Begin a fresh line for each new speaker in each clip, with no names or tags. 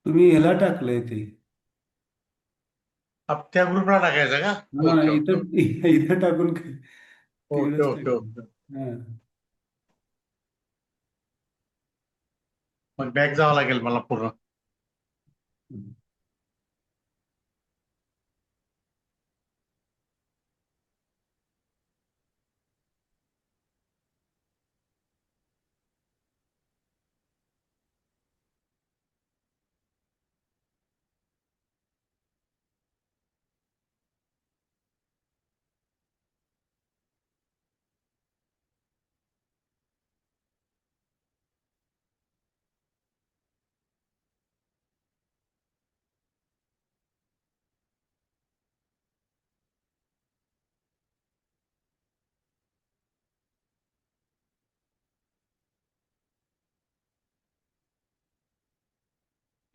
तुम्ही ह्याला टाकलंय ते.
अब त्या ग्रुपला टाकायचं का?
हा,
ओके ओके
इथं
ओके
इथं टाकून काय,
ओके
तिकडेच
ओके ओके.
टाकलं. हा.
मग बॅक जावं लागेल मला पूर्ण.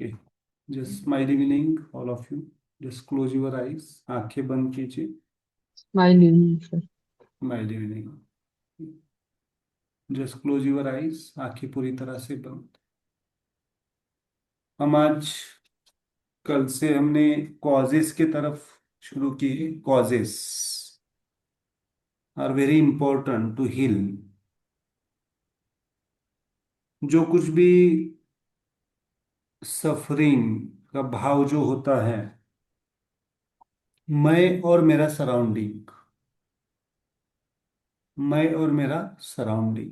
Okay, just smiling evening all of you. Just close your eyes, आंखें बंद कीजिए.
Smiling sir.
Smiling evening. Just close your eyes, आंखें पूरी तरह से बंद. हम आज, कल से हमने कॉजेस की तरफ शुरू की. Causes are very important to heal. जो कुछ भी सफरिंग का भाव जो होता है, मैं और मेरा सराउंडिंग, मैं और मेरा सराउंडिंग,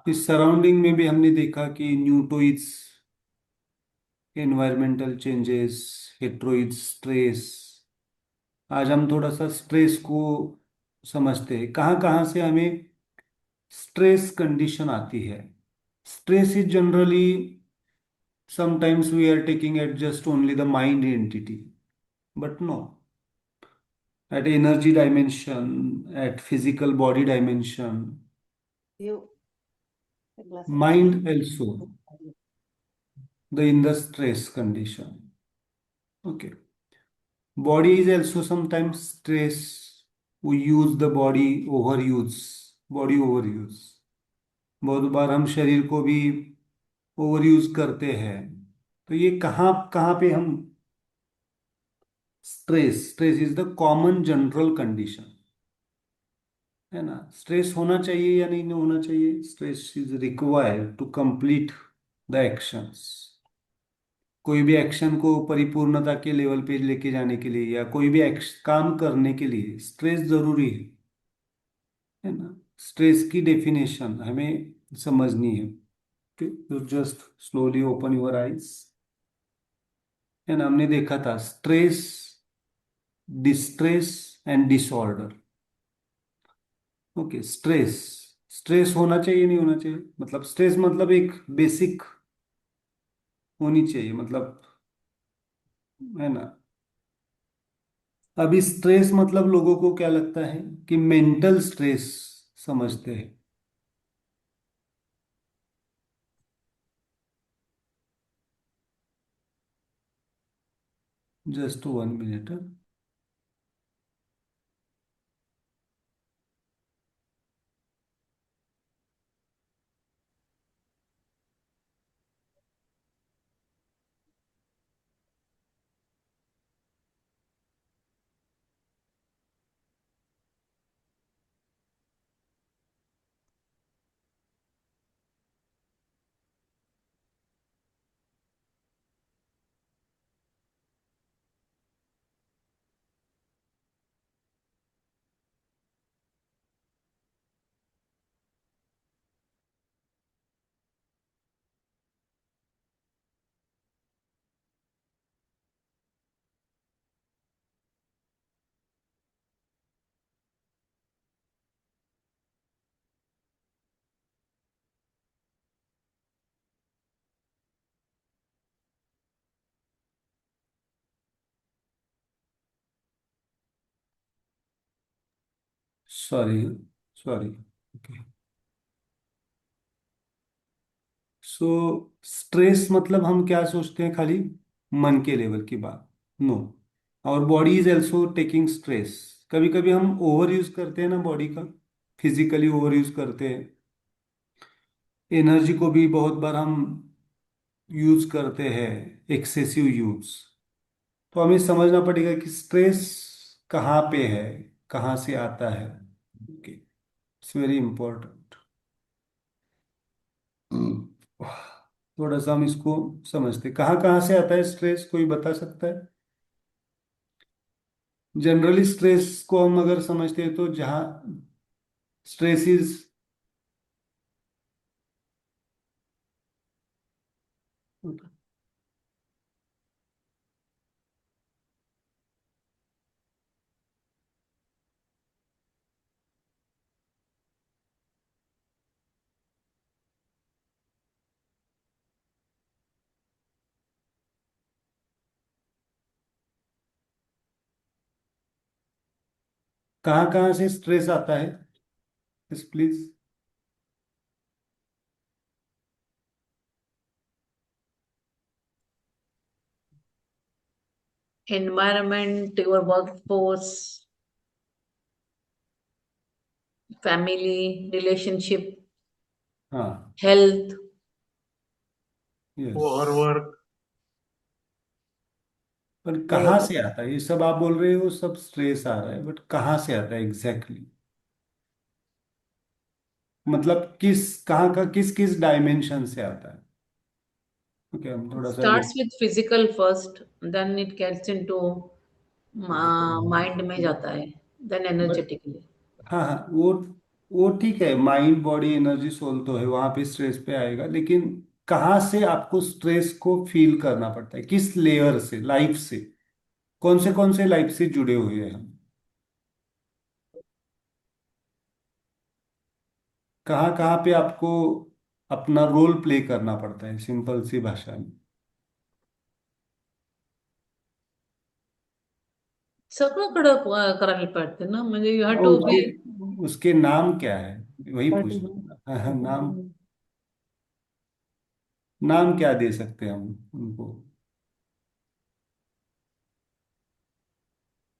इस सराउंडिंग में भी हमने देखा कि न्यूटोइड्स एनवायरमेंटल चेंजेस, हेट्रोइड्स स्ट्रेस. आज हम थोड़ा सा स्ट्रेस को समझते हैं, कहाँ कहाँ से हमें स्ट्रेस कंडीशन आती है. Stress is generally, sometimes we are taking at just only the mind entity, but no, at energy dimension, at physical body dimension,
You a glass of water.
mind also, the in the stress condition. Okay, body is also sometimes stress. We use the body, overuse, body overuse. बहुत बार हम शरीर को भी over use करते हैं. तो ये कहाँ कहाँ पे हम, stress, stress is the common general condition, है ना. स्ट्रेस होना चाहिए या नहीं होना चाहिए? Stress is required to complete the actions. कोई भी एक्शन को परिपूर्णता के लेवल पे लेके जाने के लिए, या कोई भी काम करने के लिए स्ट्रेस जरूरी है ना. स्ट्रेस की डेफिनेशन हमें समझनी है. तो just slowly open your eyes. है ना, हमने देखा था stress, distress and disorder. Okay, stress, stress होना चाहिए नहीं होना चाहिए? मतलब स्ट्रेस मतलब एक बेसिक होनी चाहिए, मतलब, है ना. अभी स्ट्रेस मतलब लोगों को क्या लगता है कि मेंटल स्ट्रेस समझते हैं. Just 1 minute. Sorry, sorry. Okay, so stress मतलब हम क्या सोचते हैं, खाली मन के लेवल की बात. नो, और body is also taking stress. कभी कभी हम ओवर यूज करते हैं ना बॉडी का, फिजिकली ओवर यूज करते हैं. एनर्जी को भी बहुत बार हम यूज करते हैं, एक्सेसिव यूज, तो हमें समझना पड़ेगा कि स्ट्रेस कहाँ पे है, कहाँ से आता है। Okay, it's very important. थोड़ा सा हम इसको समझते, कहाँ कहाँ से आता है स्ट्रेस, कोई बता सकता है? जनरली स्ट्रेस को हम अगर समझते हैं तो जहाँ स्ट्रेस इज, कहाँ कहाँ से स्ट्रेस आता है, yes please.
environment, your workforce, family, relationship,
हाँ,
health.
यस।
ओवरवर्क।
पर कहाँ से आता है ये सब, आप बोल रहे हो सब स्ट्रेस आ रहा है, बट कहाँ से आता है एग्जैक्टली? मतलब किस, कहाँ का, किस किस डायमेंशन से आता है? ओके, हम थोड़ा सा
Starts with physical first, then it gets into mind में जाता है, then
बट
energetically.
हाँ हाँ, वो ठीक है, माइंड बॉडी एनर्जी सोल तो है, वहां पे स्ट्रेस पे आएगा, लेकिन कहाँ से आपको स्ट्रेस को फील करना पड़ता है, किस लेयर से, लाइफ से, कौन से लाइफ से जुड़े हुए हैं हम, कहाँ कहाँ पे आपको अपना रोल प्ले करना पड़ता है, सिंपल सी भाषा में।
सगळीकडं करायला पडते ना, म्हणजे यू हॅव
और
टू
उसके
बी.
उसके नाम क्या है, वही पूछ रहा हूँ। हाँ हाँ, नाम क्या दे सकते हैं हम उनको,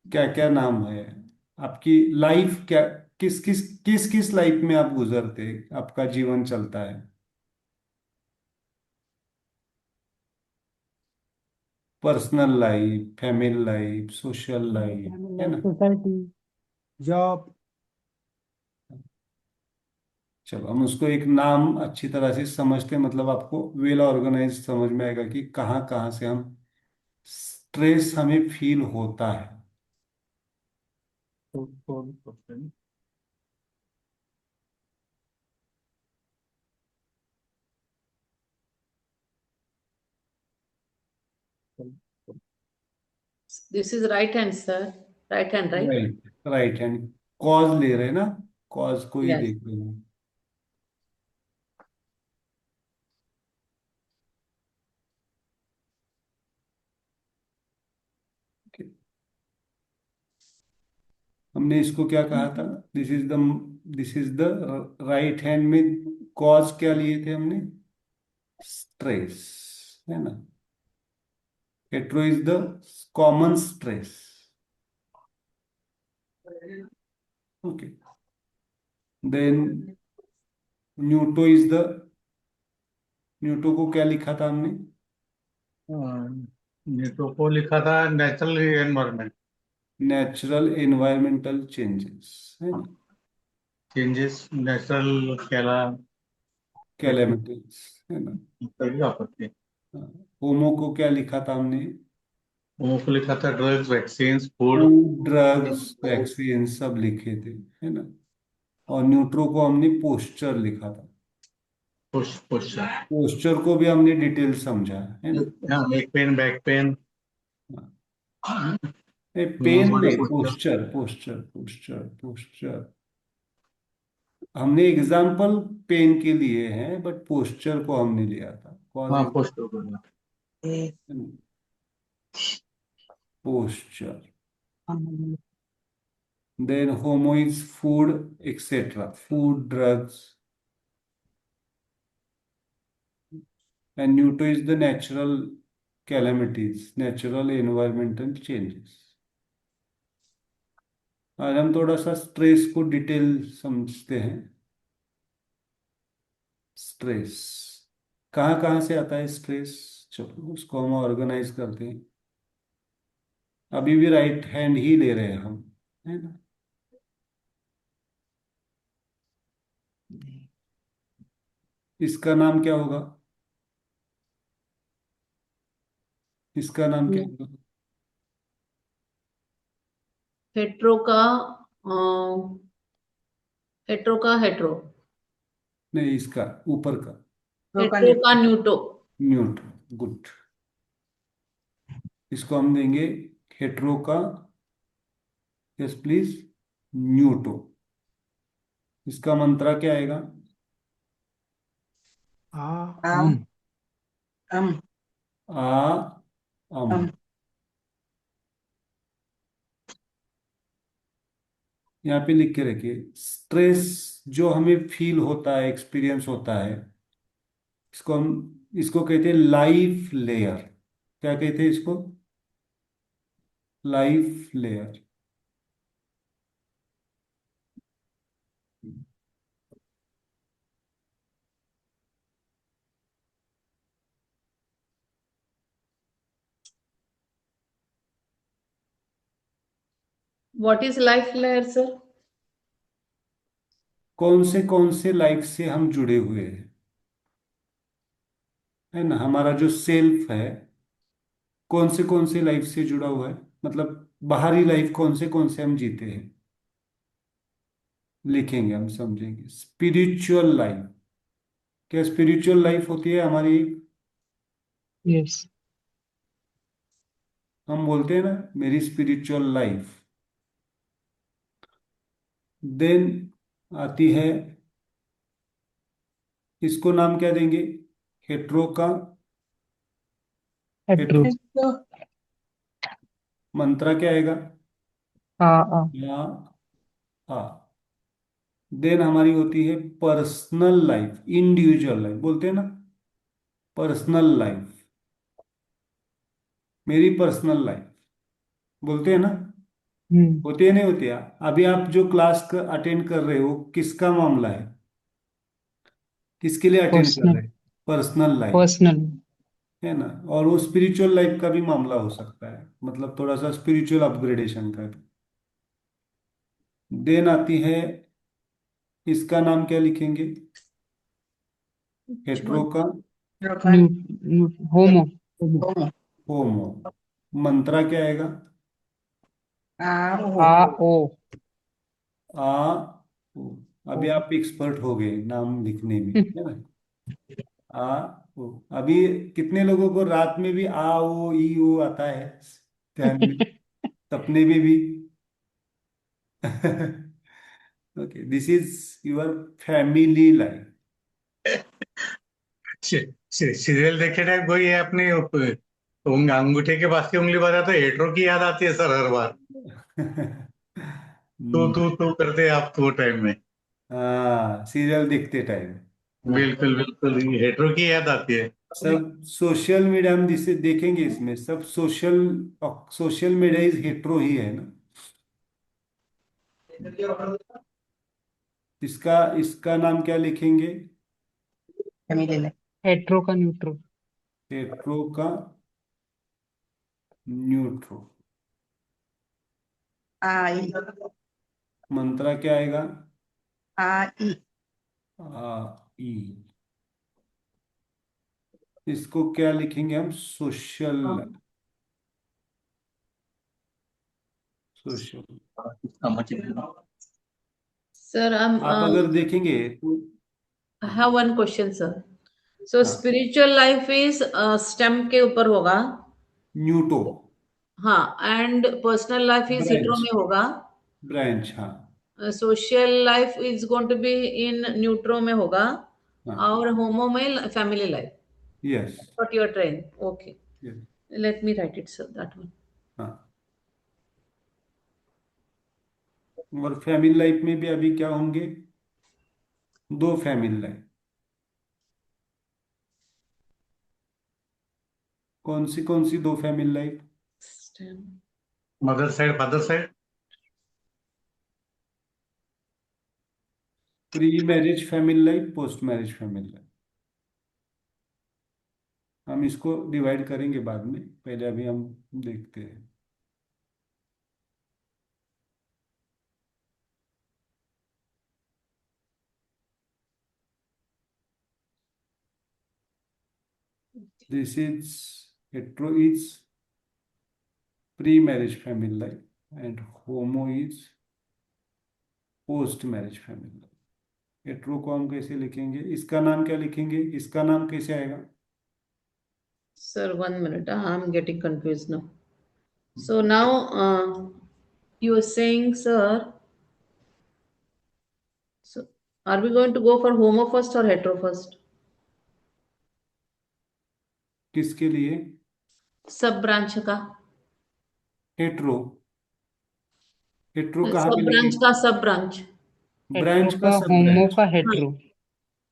क्या क्या नाम है आपकी लाइफ, क्या किस किस लाइफ में आप गुजरते, आपका जीवन चलता है? Personal life, family life, social life, है ना?
Society, job.
चलो हम उसको एक नाम अच्छी तरह से समझते हैं, मतलब आपको वेल ऑर्गेनाइज समझ में आएगा कि कहाँ कहाँ से हम स्ट्रेस हमें फील होता है।
This is right answer, right hand right.
Right, right hand. Cause ले रहे हैं ना, कॉज को ही
यस.
देख रहे हैं। हमने इसको क्या कहा था, this is the right hand में कॉज क्या लिए थे हमने, स्ट्रेस, है ना? Hetero is the common stress. Okay, then neuto is the, neuto को क्या लिखा था हमने,
न्यूटन को लिखा था natural environment
natural environmental changes, है ना?
चेंजेस, नेचुरल कैला
कैलेमिटीज, है ना?
आपत्ति।
होमो को क्या लिखा था हमने,
वो को लिखा था drugs, vaccine, food.
Food, drugs, vaccine सब लिखे थे, है ना? और न्यूट्रो को हमने पोस्चर लिखा था।
Push push.
पोस्चर को भी हमने डिटेल समझा, है ना?
हाँ, neck pain, back pain,
pain
body
नहीं,
posture.
Posture posture posture posture, हमने एग्जाम्पल पेन के लिए हैं, बट पोस्चर को हमने लिया था, कॉज
हाँ,
is
poster.
Posture. Then homo is food, etcetera, food, drugs, and neuto is the natural calamities, natural environmental changes. आज हम थोड़ा सा स्ट्रेस को डिटेल समझते हैं। स्ट्रेस कहाँ कहाँ से आता है स्ट्रेस? चलो उसको हम ऑर्गेनाइज करते हैं। अभी भी राइट हैंड ही ले रहे हैं हम, है ना? इसका नाम क्या होगा? इसका नाम क्या होगा?
हेट्रो का हेट्रो का हेट्रो
नहीं, इसका ऊपर का।
हेट्रो का न्यूटो
न्यूट। गुड। इसको हम देंगे हेट्रो का, यस प्लीज, न्यूटो। इसका मंत्रा क्या आएगा?
आ
आम अम
आ अम।
अम
यहाँ पे लिख के रखिए, स्ट्रेस जो हमें फील होता है, एक्सपीरियंस होता है, इसको कहते हैं लाइफ लेयर। क्या कहते हैं इसको? Life layer.
What is life layer sir?
कौन से लाइफ से हम जुड़े हुए हैं, है ना? हमारा जो सेल्फ है, कौन से लाइफ से जुड़ा हुआ है, मतलब बाहरी लाइफ कौन से हम जीते हैं, लिखेंगे हम, समझेंगे। Spiritual life. क्या स्पिरिचुअल लाइफ होती है हमारी?
यस
हम बोलते हैं ना, मेरी स्पिरिचुअल लाइफ। देन आती है, इसको नाम क्या देंगे? हेट्रो का।
हेट्रो
हेट्रो मंत्रा क्या आएगा?
आ आ
या आ। देन हमारी होती है पर्सनल लाइफ, इंडिविजुअल लाइफ बोलते हैं ना, पर्सनल लाइफ, मेरी पर्सनल लाइफ बोलते हैं ना।
हम्म
होती है नहीं होती है? अभी आप जो क्लास अटेंड कर रहे हो, किसका मामला है? किसके लिए अटेंड कर
पर्सनल
रहे हैं? पर्सनल लाइफ,
पर्सनल
है ना? और वो स्पिरिचुअल लाइफ का भी मामला हो सकता है, मतलब थोड़ा सा स्पिरिचुअल अपग्रेडेशन का भी। देन आती है, इसका नाम क्या लिखेंगे? हेट्रो का
न्यू न्यू होमो
होमो। मंत्रा क्या आएगा?
आ ओ
आ ओ। अभी आप एक्सपर्ट हो गए नाम लिखने में, है ना? आ ओ। अभी कितने लोगों को रात में भी आ ओ ई ओ आता है ध्यान में, सपने में भी? Okay, this is your family life.
Serial देखे टाइप वही है अपने अंगूठे के पास की उंगली बताते तो हेट्रो की याद आती है सर हर बार। तू करते आप तो टाइम में।
हाँ, सीरियल देखते टाइम।
बिल्कुल बिल्कुल हेट्रो की याद आती है।
सब सोशल मीडिया हम जिसे देखेंगे, इसमें सब social, social media is hetero ही है ना। इसका इसका नाम क्या लिखेंगे?
हेट्रो का न्यूट्रो
हेट्रो का न्यूट्रो।
आई
मंत्रा क्या आएगा?
आई
आ ई। इसको क्या लिखेंगे हम? सोशल। सोशल।
सर
आप अगर देखेंगे तो,
I have one question sir. So
हाँ,
spiritual life is STEM के ऊपर होगा,
न्यूटो
हाँ, and personal life is hetero
branch.
में होगा,
ब्रांच, हाँ।
Social life is going to be in neutro में होगा,
हाँ।
और होमो में family life.
Yes.
What your train? Okay.
Yes.
Let me write it, sir. That one.
हाँ। और फैमिली लाइफ में भी अभी क्या होंगे? दो फैमिली लाइफ। कौन सी दो family life?
STEM.
Mother side father side.
Pre marriage family life, post marriage family life. हम इसको डिवाइड करेंगे बाद में, पहले अभी हम देखते हैं। This is hetero is pre-marriage family life and homo is post-marriage family life. Hetero को हम कैसे लिखेंगे, इसका नाम क्या लिखेंगे, इसका नाम कैसे आएगा?
Sir, 1 minute. I'm getting confused now. So now you are saying, sir, so are we going to go for homo first or hetero first?
किसके लिए?
सब ब्रांच का,
हेट्रो। हेट्रो कहाँ
सब
पे
ब्रांच
लिखेंगे?
का सब ब्रांच।
ब्रांच
हेट्रो
का
का
सब
होमो
ब्रांच।
का
हाँ,
हेट्रो,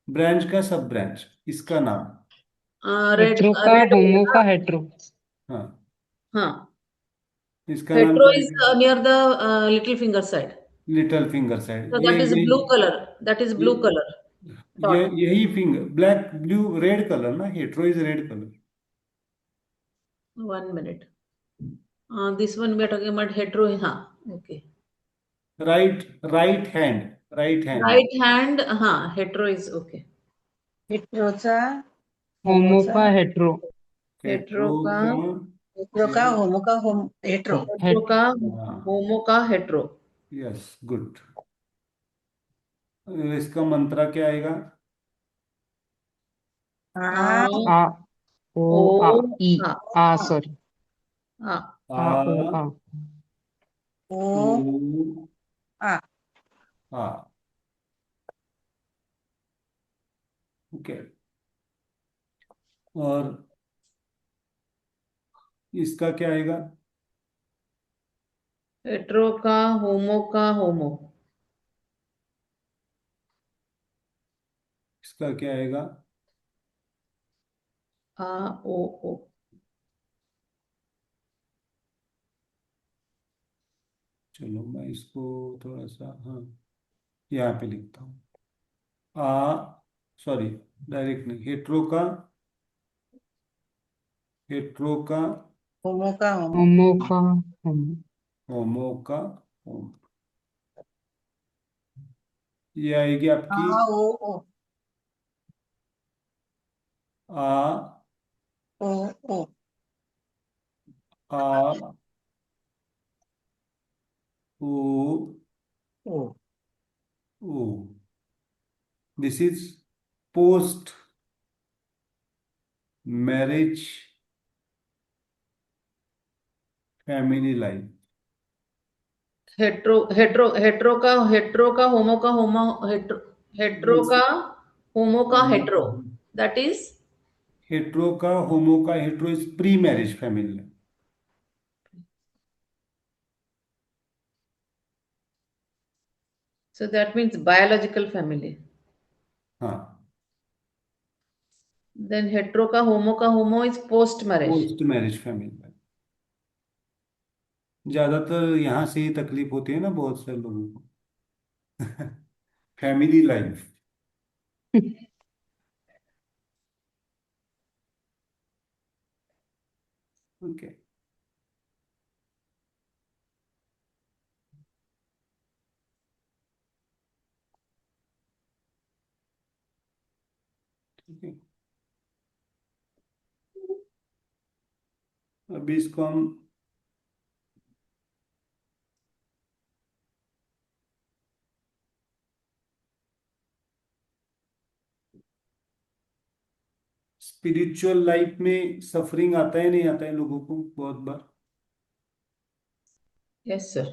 ब्रांच का सब ब्रांच, इसका नाम।
रेड
हेट्रो का
रेड
होमो का हेट्रो,
हाँ,
हाँ,
इसका नाम
hetero
क्या
is
लिखेंगे?
near the little finger side.
Little finger side.
So
ये
that is
यही
blue color. That is
ये
blue color
ये
dot.
यही finger, black blue red colour ना, hetero is red colour.
1 minute. This one we are talking about hetero. हाँ, okay.
Right, right hand, right hand.
Right hand, हाँ, hetero is okay.
हेट्रोचा होमो होमोचा का hetero,
Hetero
hetero
का
hetero का होमो का home hetero,
hetero का
हाँ,
homo का hetero.
Yes, good. इसका मंत्रा क्या आएगा?
आ
आ
आ ओ आ
ओ
ई
आ
आ सॉरी
आ
आ ओ
आ
आ
ओ
आ
आ। ओके। और इसका क्या आएगा?
hetero का होमो.
इसका क्या आएगा?
आ ओ.
चलो मैं इसको थोड़ा सा, हाँ, यहाँ पे लिखता हूँ। आ, सॉरी, डायरेक्ट नहीं, हेट्रो का
होमो का होमो का होमो,
होमो का होम। ये आएगी
आ
आपकी
ओ
आ
ओ ओ
आ ओ
ओ
ओ। This is post marriage family life.
hetero का होमो hetero का होमो का hetero. That is
हेट्रो का होमो का hetero is pre marriage family life.
so that means biological family.
हाँ,
Then hetero का होमो is post marriage.
Post marriage family life. ज्यादातर यहाँ से ही तकलीफ होती है ना बहुत सारे लोगों को। Family life. ओके। ठीक है, अभी इसको हम स्पिरिचुअल लाइफ में सफरिंग आता है नहीं आता है लोगों को बहुत बार?
Yes, sir.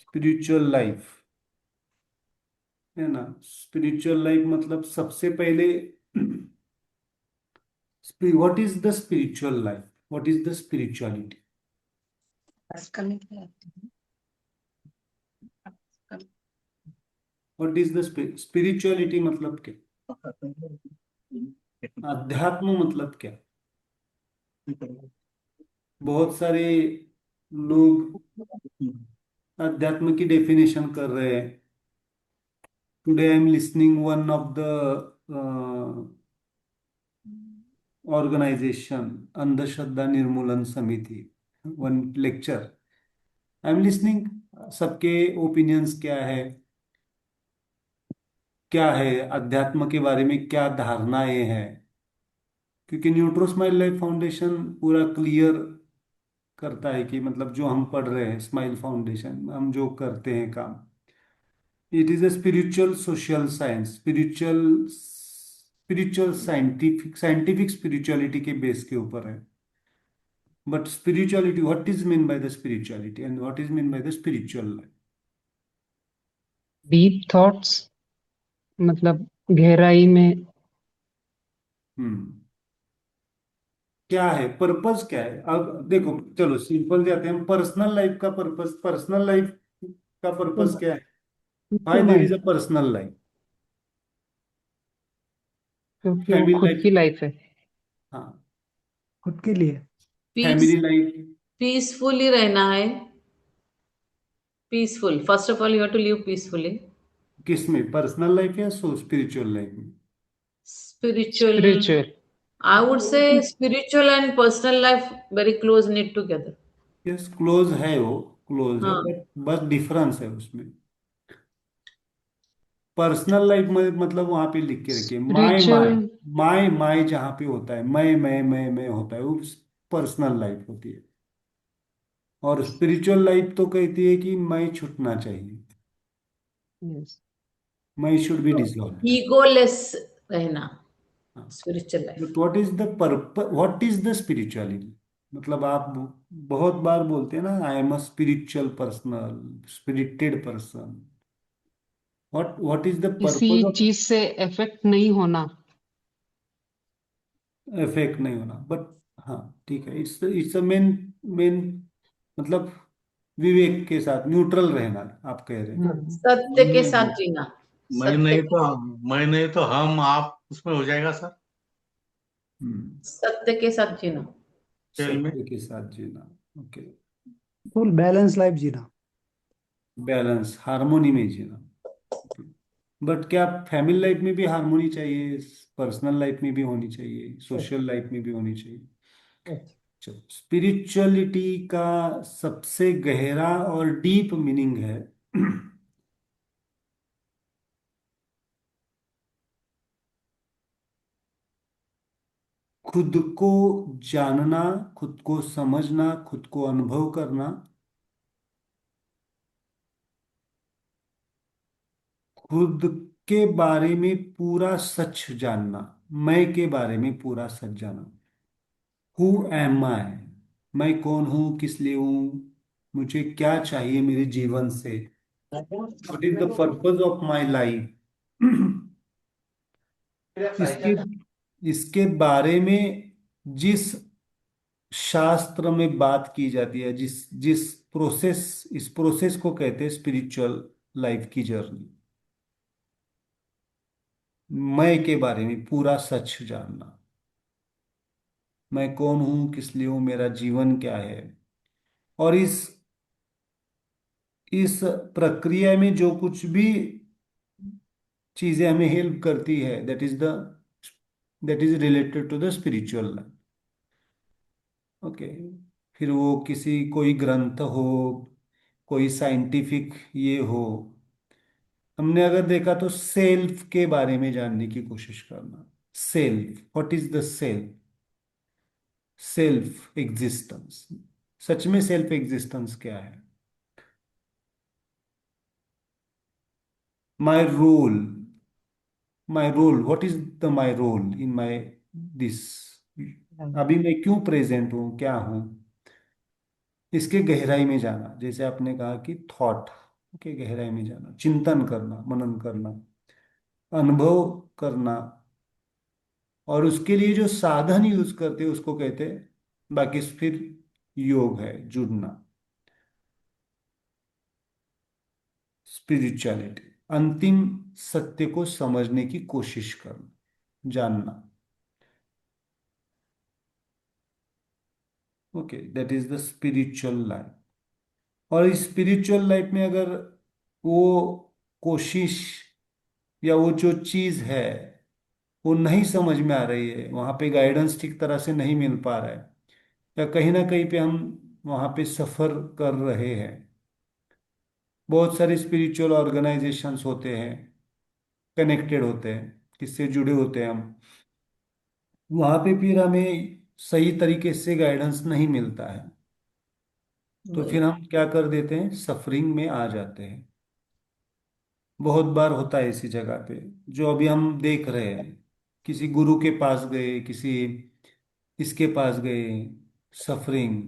स्पिरिचुअल लाइफ है ना, स्पिरिचुअल लाइफ मतलब सबसे पहले what is the spiritual life, what is the spirituality?
आजकल
व्हाट इज द स्पिरिचुअलिटी मतलब क्या? अध्यात्म मतलब क्या? बहुत सारे लोग अध्यात्म की डेफिनेशन कर रहे हैं। Today I am listening one of the organization, Andhashraddha Nirmoolan Samiti, one lecture. I am listening, सबके ओपिनियंस क्या है अध्यात्म के बारे में, क्या धारणाएं हैं, क्योंकि न्यूट्रो स्माइल लाइफ फाउंडेशन पूरा क्लियर करता है कि मतलब जो हम पढ़ रहे हैं, स्माइल फाउंडेशन हम जो करते हैं काम, it is a spiritual social science, spiritual scientific spirituality के बेस के ऊपर है। But spirituality, what is mean by the spirituality and what is mean by the spiritual life?
Deep thoughts, मतलब गहराई में।
हम्म क्या है पर्पस, क्या है? अब देखो, चलो सिंपल जाते हैं, पर्सनल लाइफ का पर्पस, पर्सनल लाइफ का पर्पस क्या है?
Peace
why there is
mind,
a personal life?
क्योंकि वो
फैमिली
खुद
लाइफ,
की लाइफ है।
हाँ,
खुद के लिए।
पीस
फैमिली लाइफ
पीसफुली रहना है। Peaceful, first of all you have to live peacefully.
किस में, पर्सनल लाइफ या सो स्पिरिचुअल लाइफ में?
Spiritual,
spiritual.
I would say spiritual and personal life very close knit together.
Yes, close है, वो close है,
हाँ,
बट बस डिफरेंस है उसमें। पर्सनल लाइफ में मतलब वहां पे लिख के रखिए, my
spiritual.
My my my, जहाँ पे होता है मैं होता है, वो पर्सनल लाइफ होती है। और स्पिरिचुअल लाइफ तो कहती है कि मैं छूटना चाहिए,
यस।
मैं शुड बी डिसॉल्व।
egoless रहना, spiritual life.
But what is the purpose, what is the spirituality? मतलब आप बहुत बार बोलते हैं ना, I am a spiritual personal, spirited person. What is the
किसी
पर्पस ऑफ?
चीज से इफेक्ट नहीं होना।
इफेक्ट नहीं होना, बट हाँ ठीक है, it's it's a main main मतलब विवेक के साथ न्यूट्रल रहना, आप कह रहे हैं।
सत्य के साथ जीना।
मैं
सत्य
नहीं
के
तो मैं नहीं तो हम आप उसमें हो जाएगा सर,
हम्म,
सत्य के साथ जीना।
खेल में।
सत्य के साथ जीना। ओके,
फुल बैलेंस लाइफ जीना।
बैलेंस, हार्मोनी में जीना। बट क्या फैमिली लाइफ में भी हार्मोनी चाहिए, पर्सनल लाइफ में भी होनी चाहिए, सोशल लाइफ में भी होनी चाहिए? चलो, स्पिरिचुअलिटी का सबसे गहरा और डीप मीनिंग है खुद को जानना, खुद को समझना, खुद को अनुभव करना, खुद के बारे में पूरा सच जानना, मैं के बारे में पूरा सच जानना। हु एम आई, मैं कौन हूं, किस लिए हूं, मुझे क्या चाहिए मेरे जीवन से, what is the purpose of my life. इसके इसके बारे में जिस शास्त्र में बात की जाती है, जिस जिस प्रोसेस, इस प्रोसेस को कहते हैं स्पिरिचुअल लाइफ की जर्नी। मैं के बारे में पूरा सच जानना, मैं कौन हूं, किस लिए हूं, मेरा जीवन क्या है। और इस प्रक्रिया में जो कुछ भी चीजें हमें हेल्प करती है, that is related to the spiritual life. Okay, फिर वो किसी कोई ग्रंथ हो, कोई साइंटिफिक ये हो, हमने अगर देखा तो सेल्फ के बारे में जानने की कोशिश करना। Self, what is the self? Self existence, सच में सेल्फ एग्जिस्टेंस क्या है? My role, my role, what is the my role in my this, अभी मैं क्यों प्रेजेंट हूं, क्या हूं? इसके गहराई में जाना, जैसे आपने कहा कि थॉट के गहराई में जाना, चिंतन करना, मनन करना, अनुभव करना, और उसके लिए जो साधन यूज करते हैं उसको कहते हैं, बाकी फिर योग है, जुड़ना। स्पिरिचुअलिटी, अंतिम सत्य को समझने की कोशिश करना, जानना। Okay, that is the spiritual life. और इस स्पिरिचुअल लाइफ में अगर वो कोशिश या वो जो चीज है वो नहीं समझ में आ रही है, वहां पे गाइडेंस ठीक तरह से नहीं मिल पा रहा है, या कहीं ना कहीं पे हम वहां पे सफर कर रहे हैं। बहुत सारे स्पिरिचुअल ऑर्गेनाइजेशंस होते हैं, कनेक्टेड होते हैं, किससे जुड़े होते हैं हम, वहां पे फिर हमें सही तरीके से गाइडेंस नहीं मिलता है, तो
वही।
फिर हम क्या कर देते हैं, सफरिंग में आ जाते हैं। बहुत बार होता है इसी जगह पे, जो अभी हम देख रहे हैं। किसी गुरु के पास गए, किसी इसके पास गए, सफरिंग,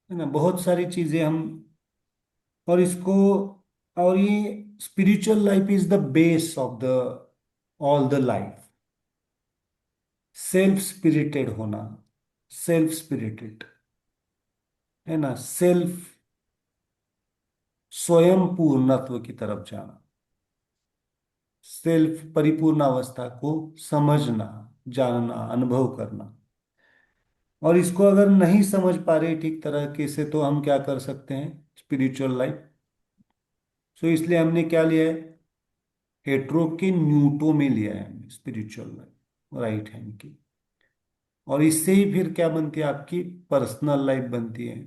है ना, बहुत सारी चीजें हम, और इसको, और ये spiritual life is the base of the all the life. Self spirited होना, सेल्फ स्पिरिटेड, है ना, सेल्फ, स्वयं पूर्णत्व की तरफ जाना, सेल्फ परिपूर्ण अवस्था को समझना, जानना, अनुभव करना। और इसको अगर नहीं समझ पा रहे ठीक तरीके से, तो हम क्या कर सकते हैं, स्पिरिचुअल लाइफ। सो इसलिए हमने क्या लिया है, हेट्रो के न्यूटो में लिया है हमने स्पिरिचुअल लाइफ, राइट हैंड की। और इससे ही फिर क्या बनती है, आपकी पर्सनल लाइफ बनती है,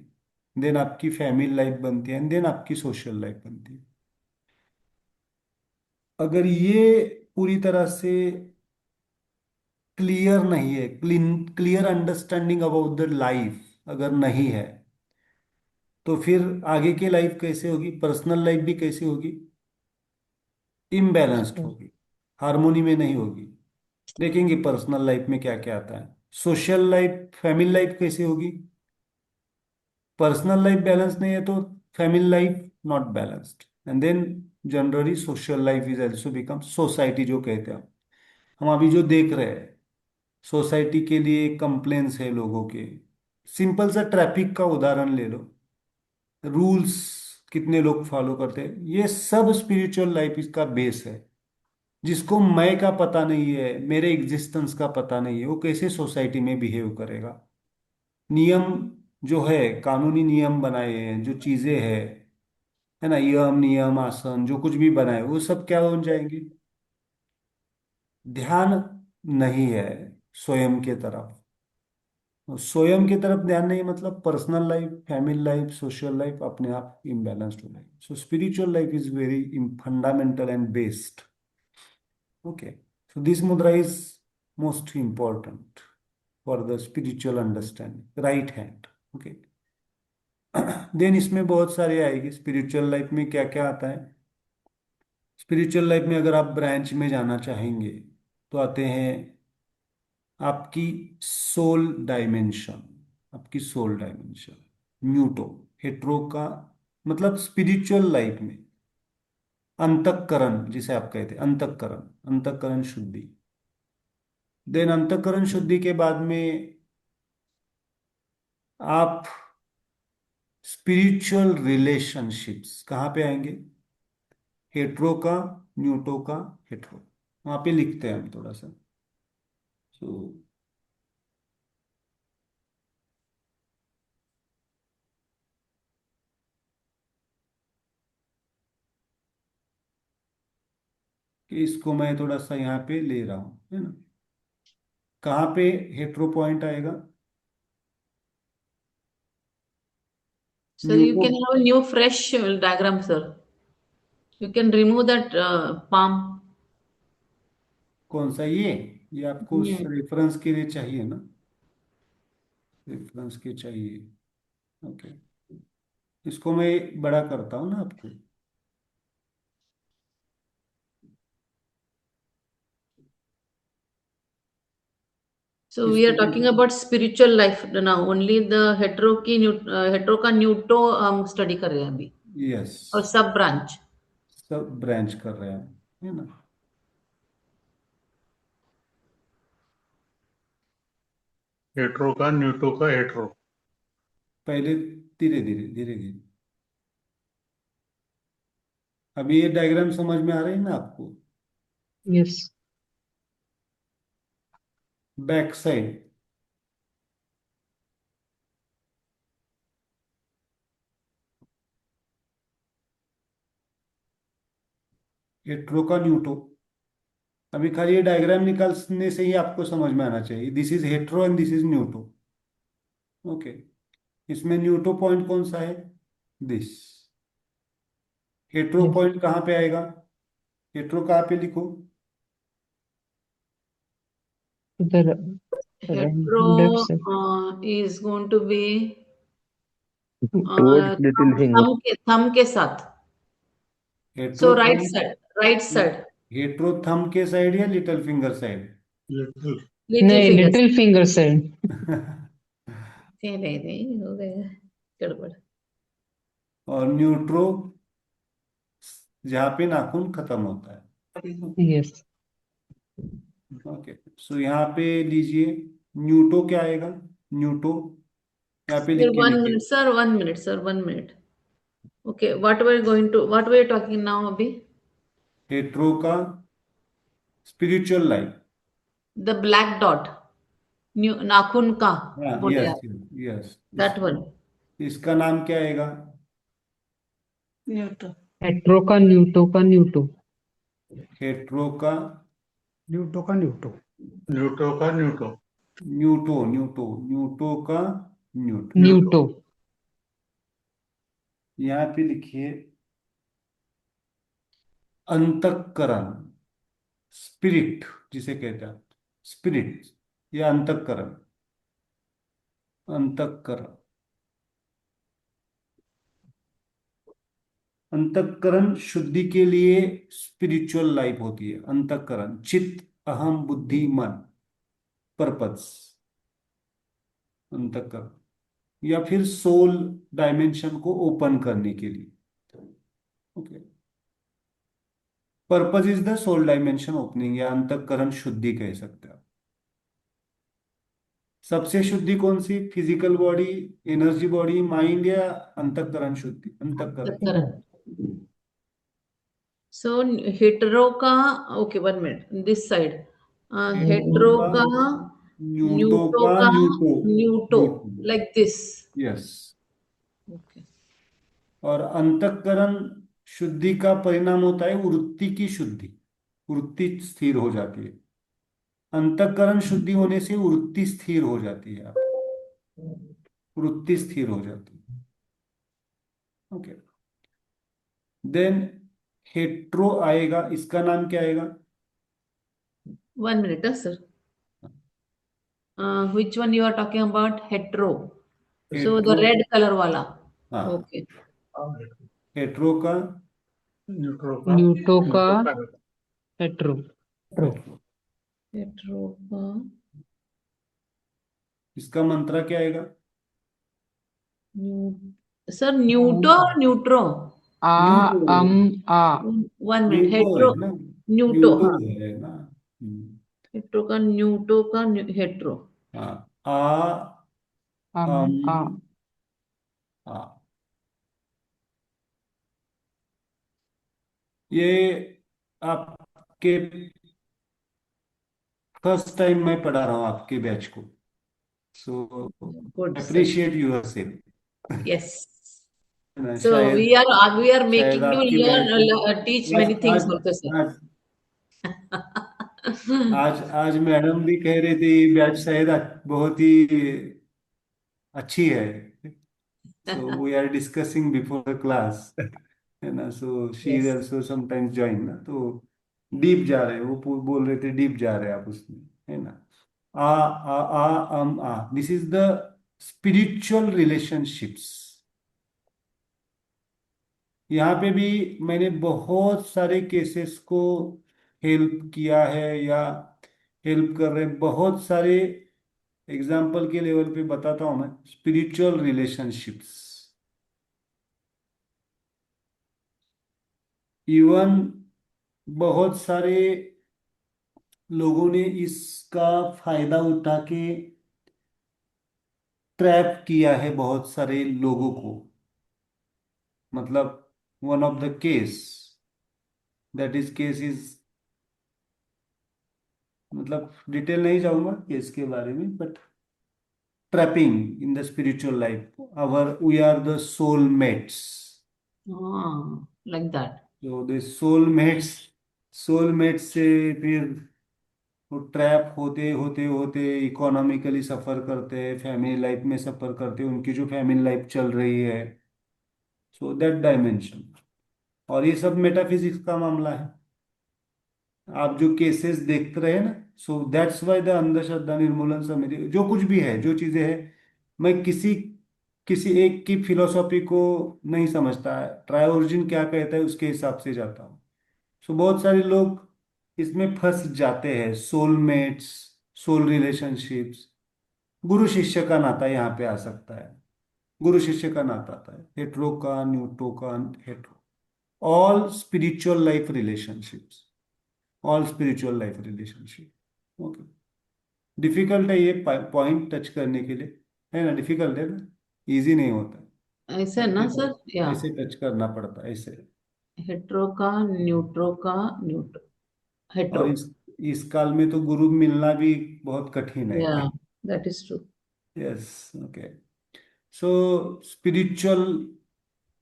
देन आपकी फैमिली लाइफ बनती है, देन आपकी सोशल लाइफ बनती है। अगर ये पूरी तरह से क्लियर नहीं है, clear understanding about the life अगर नहीं है, तो फिर आगे की लाइफ कैसे होगी, पर्सनल लाइफ भी कैसे होगी, इम्बैलेंस्ड होगी, हार्मोनी में नहीं होगी। देखेंगे पर्सनल लाइफ में क्या क्या आता है। सोशल लाइफ, फैमिली लाइफ कैसे होगी, पर्सनल लाइफ बैलेंस नहीं है तो family life not balanced, and then generally social life is also become society, जो कहते हैं हम अभी जो देख रहे हैं, सोसाइटी के लिए कंप्लेन्स है लोगों के। सिंपल सा ट्रैफिक का उदाहरण ले लो, रूल्स कितने लोग फॉलो करते हैं, ये सब स्पिरिचुअल लाइफ इसका बेस है। जिसको मैं का पता नहीं है, मेरे एग्जिस्टेंस का पता नहीं है, वो कैसे सोसाइटी में बिहेव करेगा। नियम जो है, कानूनी नियम बनाए हैं, जो चीजें हैं, है ना, यम नियम आसन जो कुछ भी बनाए, वो सब क्या हो जाएंगे, ध्यान नहीं है स्वयं के तरफ। स्वयं की तरफ ध्यान नहीं, मतलब personal life, family life, social life अपने आप इम्बैलेंस्ड हो जाएगी। So spiritual life is very fundamental and based. Okay, so this mudra is most important for the spiritual understanding, right hand. Okay. देन इसमें बहुत सारे आएगी, स्पिरिचुअल लाइफ में क्या क्या आता है। स्पिरिचुअल लाइफ में अगर आप ब्रांच में जाना चाहेंगे, तो आते हैं आपकी सोल डायमेंशन, आपकी सोल डायमेंशन, न्यूटो, हेट्रो का मतलब स्पिरिचुअल लाइफ में अंतःकरण, जिसे आप कहते हैं अंतःकरण, अंतःकरण शुद्धि। देन अंतःकरण शुद्धि के बाद में आप स्पिरिचुअल रिलेशनशिप्स कहाँ पे आएंगे, हेट्रो का, न्यूटो का, हेट्रो, वहां पे लिखते हैं हम थोड़ा सा। सो कि इसको मैं थोड़ा सा यहाँ पे ले रहा हूँ, है ना। कहाँ पे हेट्रो पॉइंट आएगा,
Sir, you
न्यूटो।
can have a new fresh diagram, sir. You can remove that palm.
कौन सा ये आपको
Hmm.
रेफरेंस के लिए चाहिए ना, रेफरेंस के चाहिए। ओके, इसको मैं बड़ा करता हूँ ना आपको।
So we are
इसको
talking about spiritual life now. Only the hetero का न्यूटो हम स्टडी कर रहे हैं अभी,
यस,
और सब ब्रांच।
सब ब्रांच कर रहे हैं, है ना।
हेट्रो का न्यूटो का हेट्रो।
पहले धीरे धीरे धीरे धीरे, अभी ये डायग्राम समझ में आ रही है ना आपको।
यस।
बैक साइड, हेट्रो का न्यूटो, अभी खाली ये डायग्राम निकालने से ही आपको समझ में आना चाहिए। This is hetero and this is neutro. Okay, इसमें न्यूट्रो पॉइंट कौन सा है? दिस। Hetero
Yes.
पॉइंट कहाँ पे आएगा? हेट्रो कहाँ पे लिखो?
To the left
Hetero
side.
is going to be
towards little finger.
thumb के साथ.
Hetero
So right
thumb,
side, right side,
hetero thumb के साइड या little finger side?
Little.
little
नहीं,
fingers.
little finger side.
नहीं हो गया गड़बड़.
और न्यूट्रो जहाँ पे नाखून खत्म होता है।
Yes.
ओके, सो यहाँ पे लीजिए, न्यूटो क्या आएगा? न्यूटो यहाँ पे
Sir,
लिख के
1
देखिए।
minute, sir, 1 minute, sir, 1 minute. Okay, what were you talking now, Abhi?
Hetero का spiritual life.
The black dot, नाखून का
हाँ,
बोले
यस
आप.
यस।
That one.
इसका नाम क्या आएगा?
न्यूटन
हेट्रो का न्यूटो.
हेट्रो का
न्यूटो का न्यूटो.
न्यूटो का न्यूटो.
न्यूटो का न्यूटो।
न्यूटो.
यहाँ पे लिखिए अंतःकरण, स्पिरिट जिसे कहते हैं, स्पिरिट या अंतःकरण। अंतःकरण, अंतःकरण शुद्धि के लिए स्पिरिचुअल लाइफ होती है। अंतःकरण, चित्त, अहम, बुद्धि, मन, पर्पस। अंतःकरण या फिर सोल डायमेंशन को ओपन करने के लिए। Okay, purpose is the soul dimension opening, या अंतःकरण शुद्धि कह सकते हैं आप। सबसे शुद्धि कौन सी? Physical body, energy body, mind, या अंतःकरण शुद्धि? अंतःकरण।
So hetero का, okay, 1 minute. This side,
hetero
hetero
का,
का,
न्यूटो
न्यूटो
का
का,
न्यूटो।
न्यूटो, like this.
यस।
Okay.
और अंतःकरण शुद्धि का परिणाम होता है वृत्ति की शुद्धि। वृत्ति स्थिर हो जाती है। अंतःकरण शुद्धि होने से वृत्ति स्थिर हो जाती है। वृत्ति स्थिर हो जाती है। ओके, देन हेट्रो आएगा, इसका नाम क्या आएगा?
1 minute, sir. Which one you are talking about? Hetero. So the
hetero,
red color वाला.
हाँ,
Okay.
हेट्रो का
न्यूटो का हेट्रो.
हेट्रो।
Hetero का,
इसका मंत्र क्या आएगा?
sir, न्यूटो और न्यूट्रो.
आ
न्यूटो,
आ.
1 minute.
न्यूटो
हेट्रो,
है ना?
न्यूटो,
न्यूटो
हाँ.
है ना?
हेट्रो का, न्यूटो का, हेट्रो.
हाँ, आ,
आ.
आ। ये आपके फर्स्ट टाइम मैं पढ़ा रहा हूँ आपके बैच को, so
Good, sir.
Appreciate yourself.
Yes. So
शायद
we are
शायद
making you
आपकी
learn,
बैच
teach
आज
many things
आज
also, sir.
आज आज मैडम भी कह रही थी बैच शायद बहुत ही अच्छी है। So we are discussing before the class, है ना? So she is
Yes.
Also sometimes join ना, तो डीप जा रहे हैं वो, बोल रहे थे डीप जा रहे हैं आप उसमें, है ना? Ah this is the spiritual relationships. यहाँ पे भी मैंने बहुत सारे केसेस को हेल्प किया है या हेल्प कर रहे, बहुत सारे एग्जाम्पल के लेवल पे बताता हूँ मैं। स्पिरिचुअल रिलेशनशिप्स, इवन बहुत सारे लोगों ने इसका फायदा उठा के ट्रैप किया है बहुत सारे लोगों को। मतलब one of the case, that is case is, मतलब डिटेल नहीं जाऊंगा केस के बारे में, but trapping in the spiritual life, our we are the soul mates.
Like that.
So the soul mates soulmate से फिर वो ट्रैप होते होते होते इकोनॉमिकली सफर करते हैं, फैमिली लाइफ में सफर करते हैं, उनकी जो फैमिली लाइफ चल रही है, सो दैट डायमेंशन। और ये सब मेटाफिजिक्स का मामला है। आप जो केसेस देख रहे हैं ना, सो दैट्स वाई द अंधश्रद्धा निर्मूलन समिति जो कुछ भी है, जो चीजें हैं, मैं किसी किसी एक की फिलोसॉफी को नहीं समझता है, ट्रायोरिजिन क्या कहता है उसके हिसाब से जाता हूँ। सो बहुत सारे लोग इसमें फंस जाते हैं, सोलमेट्स, सोल रिलेशनशिप्स। गुरु शिष्य का नाता यहाँ पे आ सकता है, गुरु शिष्य का नाता आता है, हेट्रो का, न्यूट्रो का, hetero, all spiritual life relationships, all spiritual life relationship. Okay, difficult है ये पॉइंट टच करने के लिए, है ना, डिफिकल्ट है ना, इजी नहीं होता
ऐसे
है।
ना
ऐसे
सर, या
ऐसे टच करना पड़ता है ऐसे।
हेट्रो का, न्यूट्रो का, न्यूट्रो,
और
हेट्रो,
इस काल में तो गुरु मिलना भी बहुत कठिन है।
या that is true.
Yes, okay. So spiritual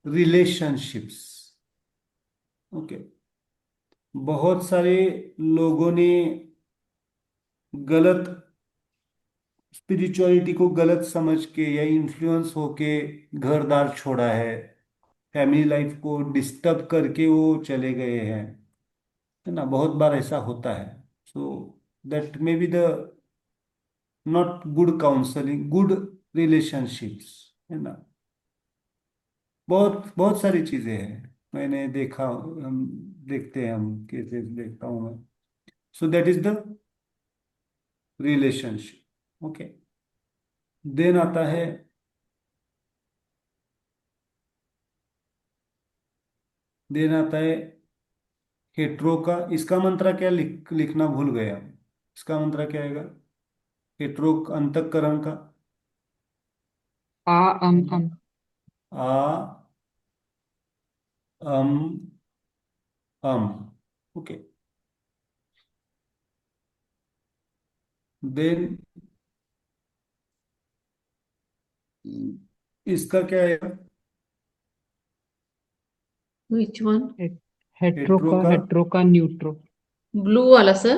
relationships, okay. बहुत सारे लोगों ने गलत स्पिरिचुअलिटी को गलत समझ के या इन्फ्लुएंस होके घर दार छोड़ा है, फैमिली लाइफ को डिस्टर्ब करके वो चले गए हैं, है ना, बहुत बार ऐसा होता है। So that may be the not good counselling, good relationships, है ना। बहुत बहुत सारी चीजें हैं, मैंने देखा, हम देखते हैं, हम केसेस देखता हूँ मैं। So that is the relationship, okay. Then आता है, देन आता है हेट्रो का। इसका मंत्र क्या, लिखना भूल गया। इसका मंत्र क्या आएगा, हेट्रो अंतःकरण का?
आ अम
आ अम अम, ओके। देन इसका क्या है,
विच वन?
हेट्रो का?
हेट्रो का न्यूट्रो।
ब्लू वाला सर?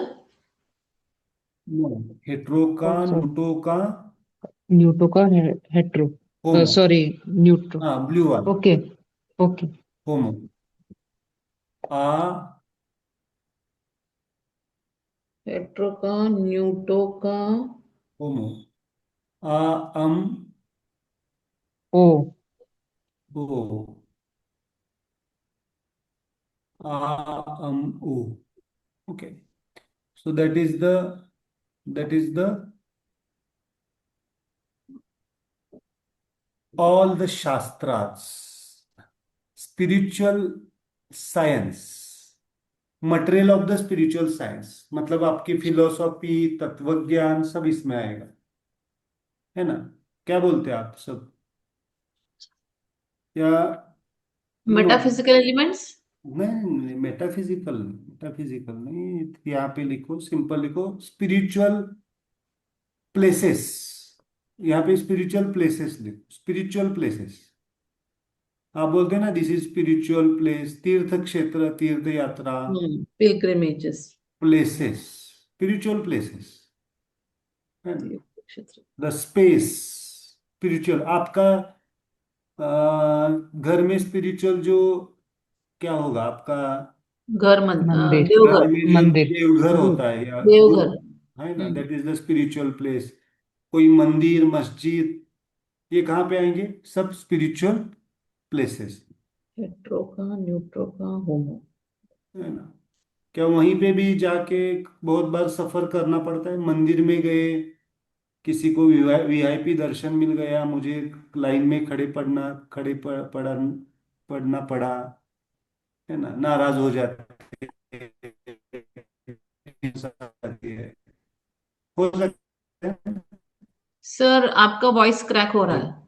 हेट्रो का,
कौन सा?
न्यूटो का,
न्यूट्रो का हेट्रो,
होमो।
सॉरी, न्यूट्रो।
हाँ, ब्लू वाला,
ओके, ओके।
होमो। आ
हेट्रो का, न्यूटो का,
होमो। आ अम
ओ।
ओ, आ अम ओ, okay. So that is the all the shastras, spiritual science, material of the spiritual science, मतलब आपकी फिलोसॉफी, तत्वज्ञान सब इसमें आएगा, है ना। क्या बोलते हैं आप सब, या नो?
Metaphysical elements.
नहीं, मेटाफिजिकल, मेटाफिजिकल नहीं, यहाँ पे लिखो, सिंपल लिखो, स्पिरिचुअल प्लेसेस। यहाँ पे स्पिरिचुअल प्लेसेस लिखो, स्पिरिचुअल प्लेसेस। आप बोलते हैं ना, दिस इज स्पिरिचुअल प्लेस, तीर्थ क्षेत्र, तीर्थ यात्रा,
पिलग्रिमेजेस।
प्लेसेस, स्पिरिचुअल प्लेसेस, है ना।
तीर्थ क्षेत्र।
द स्पेस, स्पिरिचुअल आपका, घर में स्पिरिचुअल जो क्या होगा आपका,
मंदिर।
घर
देवघर।
में जो
मंदिर।
देवघर होता है या गुरु,
देवघर।
है ना, that is the spiritual place. कोई मंदिर, मस्जिद, ये कहाँ पे आएंगे, सब स्पिरिचुअल प्लेसेस,
हेट्रो का, न्यूट्रो का, होमो।
है ना। क्या वहीं पे भी जाके बहुत बार सफर करना पड़ता है, मंदिर में गए, किसी को वीआईपी दर्शन मिल गया, मुझे लाइन में पड़ना पड़ा, है ना, नाराज हो जाते हैं, हो सकता है।
सर आपका वॉइस क्रैक हो रहा है।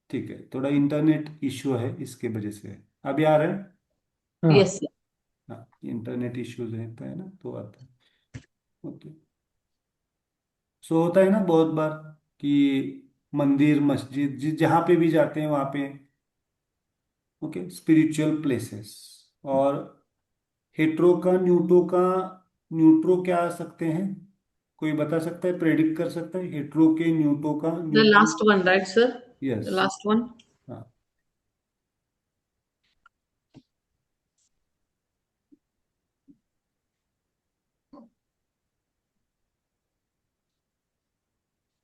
ठीक है, थोड़ा इंटरनेट इश्यू है, इसके वजह से है। अभी आ रहा है?
हाँ।
Yes sir.
हाँ, इंटरनेट इश्यूज रहता है ना, तो आता है। ओके। सो होता है ना बहुत बार कि मंदिर, मस्जिद, जहाँ पे भी जाते हैं वहाँ पे ओके, स्पिरिचुअल प्लेसेस। और हेट्रो का न्यूट्रो क्या आ सकते हैं? कोई बता सकता है, प्रेडिक्ट कर सकता है हेट्रो के न्यूट्रो का
The
न्यूट्रो?
last one, right, sir? The
yes.
last one.
हाँ,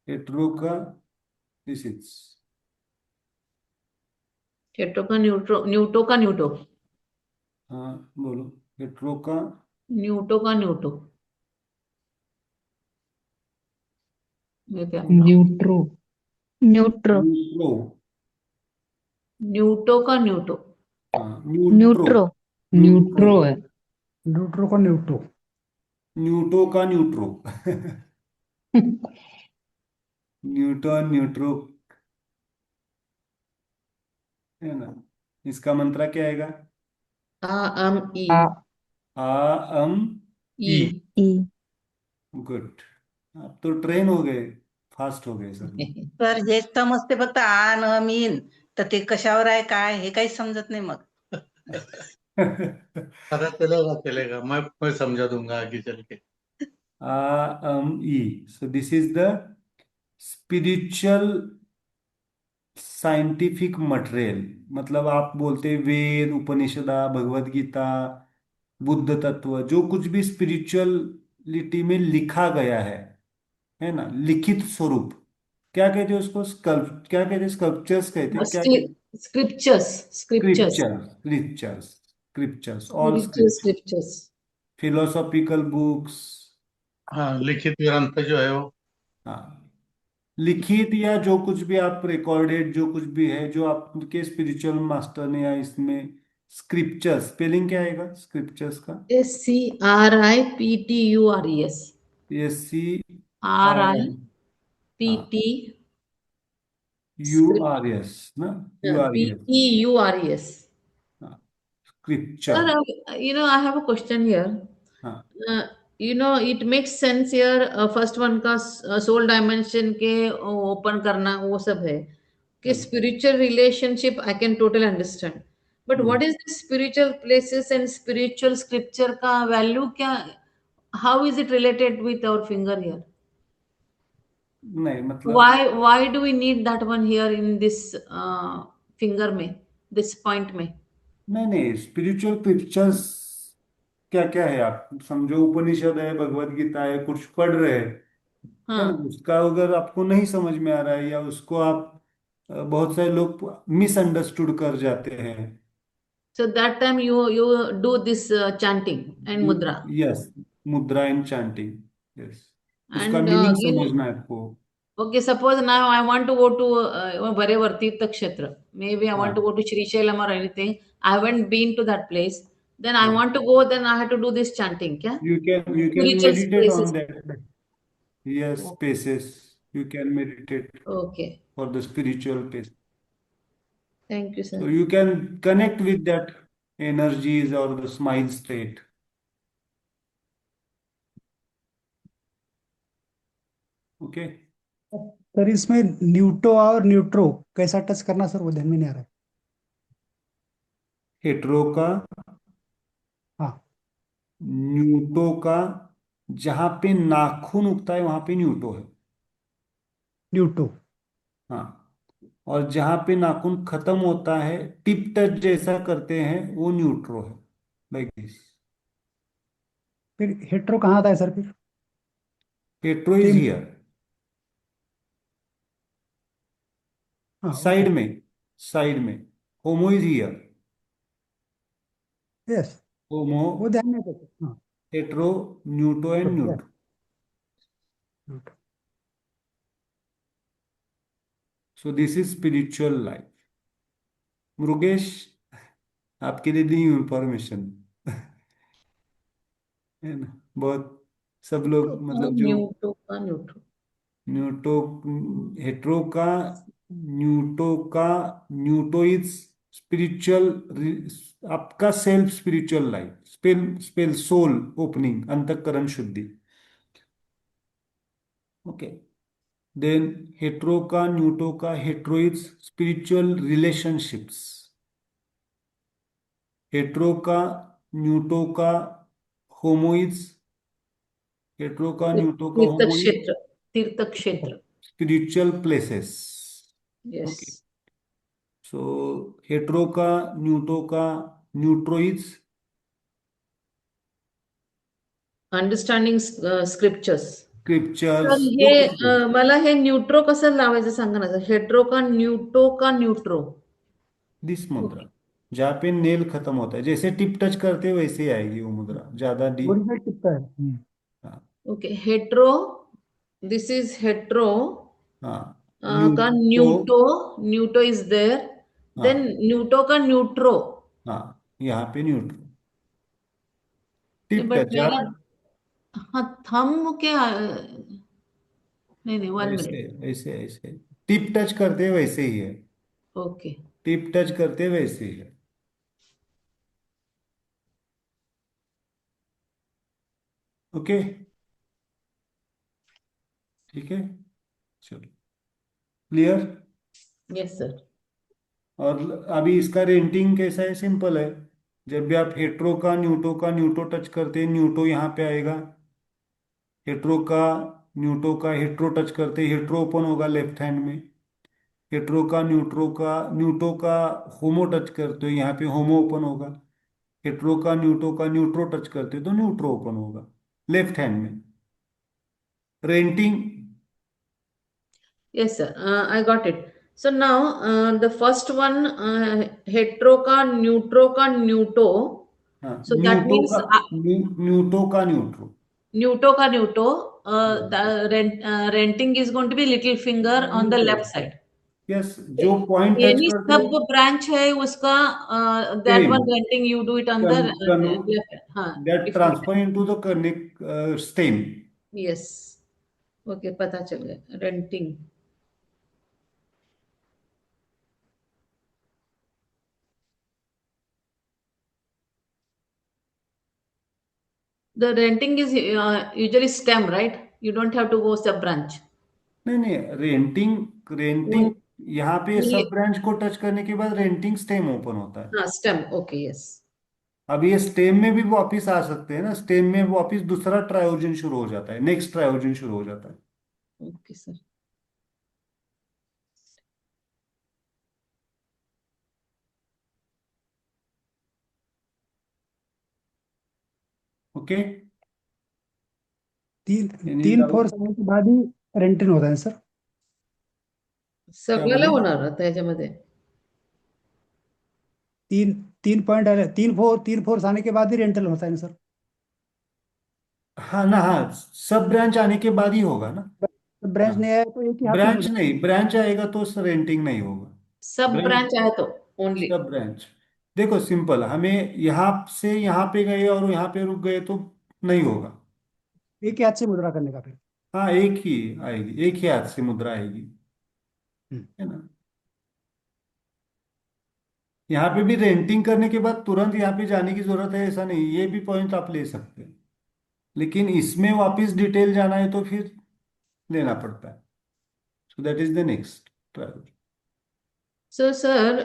हेट्रो का दिस इज।
हेट्रो का न्यूट्रो, न्यूटो का न्यूटो,
हाँ, बोलो। हेट्रो का
न्यूटो का न्यूटो। ये क्या बोला?
न्यूट्रो न्यूट्रो
न्यूट्रो।
न्यूटो का न्यूटो।
हाँ, न्यूट्रो।
न्यूट्रो
न्यूट्रो।
न्यूट्रो है।
न्यूट्रो का न्यूट्रो।
न्यूटो का न्यूट्रो। न्यूटन न्यूट्रो, है ना? इसका मंत्र क्या आएगा?
ई।
आ
आ अम
ई।
ई।
ई
गुड। आप तो ट्रेन हो गए, फास्ट हो गए सर।
तर हेच समजते फक्त आ न मीन, तर ते कशावर आहे काय हे काही समजत नाही मग.
अरे चलेगा चलेगा, मैं समझा दूंगा आगे चल के।
आ अम ई। So this is the spiritual scientific material. मतलब आप बोलते हैं वेद, उपनिषदा, भगवत गीता, बुद्ध तत्व, जो कुछ भी स्पिरिचुअलिटी में लिखा गया है ना, लिखित स्वरूप। क्या कहते हैं उसको? स्कल्प क्या कहते हैं? स्कल्पचर्स कहते हैं, क्या कहते हैं?
Scriptures, scriptures,
scriptures, scriptures, all
spiritual
scripture,
scriptures.
Philosophical books.
हाँ, लिखित ग्रंथ जो है वो।
हाँ, लिखित या जो कुछ भी आप रिकॉर्डेड, जो कुछ भी है, जो आपके स्पिरिचुअल मास्टर ने, या इसमें स्क्रिप्चर्स, स्पेलिंग क्या आएगा स्क्रिप्चर्स का?
SCRIPTURES।
S C
R
R
I P
हाँ,
टी
यू आर एस ना, यू आर एस।
PEURES.
हाँ, scripture.
Sir, I have a question here.
हाँ,
It makes sense here. First one का soul dimension के open करना वो सब है कि
चलो।
spiritual relationship I can totally understand. But what is the spiritual places and spiritual scripture का value क्या? How is it related with our finger here?
नहीं मतलब,
Why do we need that one here in this finger में, this point में?
नहीं नहीं, spiritual pictures क्या क्या है? आप समझो, उपनिषद है, भगवत गीता है, कुछ पढ़ रहे हैं, है ना?
हाँ.
उसका अगर आपको नहीं समझ में आ रहा है, या उसको आप बहुत सारे लोग मिसअंडरस्टूड कर जाते हैं।
So that time you do this chanting and mudra.
Yes, मुद्रा एंड चैंटिंग। यस, उसका
And
मीनिंग
give.
समझना है आपको।
Okay, suppose now I want to go to wherever Tirtha Kshetra. Maybe I want to
हाँ
go to Sri Shailam or anything. I haven't been to that place. Then I
हाँ,
want to go. Then I have to do this chanting. Kya?
you can
Spiritual
meditate on
places.
that. Yes, spaces, you can meditate
Okay.
for the spiritual pace.
Thank you,
So
sir.
you can connect with that energies or the smile state. Okay.
Sir इसमें न्यूटो और न्यूट्रो कैसा touch करना sir, वो ध्यान में नहीं आ रहा है।
हेट्रो का
हाँ,
न्यूटो का, जहां पे नाखून उगता है वहां पे न्यूटो है।
न्यूटो।
हाँ, और जहां पे नाखून खत्म होता है, टिप टच जैसा करते हैं, वो न्यूट्रो है, लाइक दिस।
फिर हेट्रो कहाँ आता है सर फिर?
Hetero is
same.
हियर,
हाँ,
साइड
ओके।
में, साइड में। Homo is here.
Yes,
homo,
वो ध्यान में था। हाँ,
hetero, neuto and
neutro.
Neutro. So this is spiritual life. Murugesh, आपके लिए दी हूँ इंफॉर्मेशन। है ना? बहुत सब लोग, मतलब जो
न्यूटो का न्यूट्रो.
न्यूटो, हेट्रो का न्यूटो का न्यूटो इज स्पिरिचुअल, आपका self spiritual life, spell spell soul opening, अंतःकरण शुद्धि। ओके। देन हेट्रो का न्यूटो का, hetero is spiritual relationships. Hetero का, न्यूटो का, होमोइड्स, हेट्रो का, न्यूटो का,
तीर्थ
होमोइड्स,
क्षेत्र, तीर्थ क्षेत्र,
स्पिरिचुअल प्लेसेस।
यस।
ओके, सो हेट्रो का, न्यूटो का, न्यूट्रोइड्स,
अंडरस्टँडिंग स्क्रिप्चर्स. तर
स्क्रिप्चर्स,
हे
जो कुछ भी।
मला हे न्यूट्रो कसं लावायचं सांगा ना. हेट्रो का, न्यूटो का, न्यूट्रो.
दिस मुद्रा
ओके.
जहाँ पे नेल खत्म होता है, जैसे टिप टच करते हैं वैसे ही आएगी वो मुद्रा, ज्यादा डीप।
ओरिजिनल टिपका है।
हाँ
okay, hetero, this is hetero
हाँ,
का
न्यूटो।
न्यूटो, न्यूटो इज देयर. देन
हाँ
न्यूटो का न्यूट्रो.
हाँ, यहाँ पे न्यूट्रो, टिप
बट
टच
मेरा,
आप।
हाँ, थंब क्या, नहीं नहीं, 1 मिनट.
ऐसे ऐसे ऐसे टिप टच करते हैं वैसे ही है,
ओके.
टिप टच करते हैं वैसे ही है। ओके, ठीक है, चलो, क्लियर।
Yes sir.
और अभी इसका रेंटिंग कैसा है, सिंपल है। जब भी आप हेट्रो का, न्यूटो टच करते हैं, न्यूटो यहाँ पे आएगा। हेट्रो का, हेट्रो टच करते हैं, हेट्रो ओपन होगा लेफ्ट हैंड में। हेट्रो का, न्यूटो का होमो टच करते हो, यहाँ पे होमो ओपन होगा। हेट्रो का, न्यूट्रो टच करते हो तो न्यूट्रो ओपन होगा लेफ्ट हैंड में। Renting,
Yes, sir. I got it. So now the first one, hetero का neutro का neuto.
हाँ,
So that means
न्यूटो का न्यूट्रो।
neuto का neuto. The renting is going to be little finger on the left side.
Yes, जो point touch
Any
करते
sub
हो,
branch है उसका, that
same,
one renting you do it on the left. हाँ,
that
different.
Transfer into the connect stem.
Yes. Okay, पता चल गया. Renting. The renting is usually stem, right? You don't have to go sub branch.
नहीं नहीं, renting renting,
Only,
यहाँ पे सब branch को टच करने के बाद रेंटिंग स्टेम ओपन होता है।
हाँ, stem. Okay, yes.
अब ये स्टेम में भी वापिस आ सकते हैं ना, स्टेम में वापिस दूसरा ट्रायोजन शुरू हो जाता है, नेक्स्ट ट्रायोजन शुरू हो जाता है।
Okay, sir.
ओके,
तीन
एनी
तीन
डाउट?
फोर्स आने के बाद ही रेंटल होता है सर।
क्या
सगळ्याला
बोले?
होणार आता याच्यामध्ये.
तीन तीन पॉइंट आने तीन फोर्स आने के बाद ही रेंटल होता है ना सर।
हाँ ना, हाँ, सब ब्रांच आने के बाद ही होगा ना।
ब्रांच
हाँ,
नहीं आया तो एक ही हाथ में
ब्रांच
मुद्रा।
नहीं, ब्रांच आएगा तो रेंटिंग नहीं होगा।
सब
ब्रांच,
ब्रांच आहे तो ओनली.
सब ब्रांच, देखो सिंपल, हमें यहाँ से यहाँ पे गए और यहाँ पे रुक गए तो नहीं होगा।
एक ही हाथ से मुद्रा करने का फिर।
हाँ, एक ही आएगी, एक ही हाथ से मुद्रा आएगी,
हम्म।
है ना। यहाँ पे भी रेंटिंग करने के बाद तुरंत यहाँ पे जाने की जरूरत है ऐसा नहीं, ये भी पॉइंट आप ले सकते हैं। लेकिन इसमें वापस डिटेल जाना है तो फिर लेना पड़ता है। So that is the next travel.
So sir,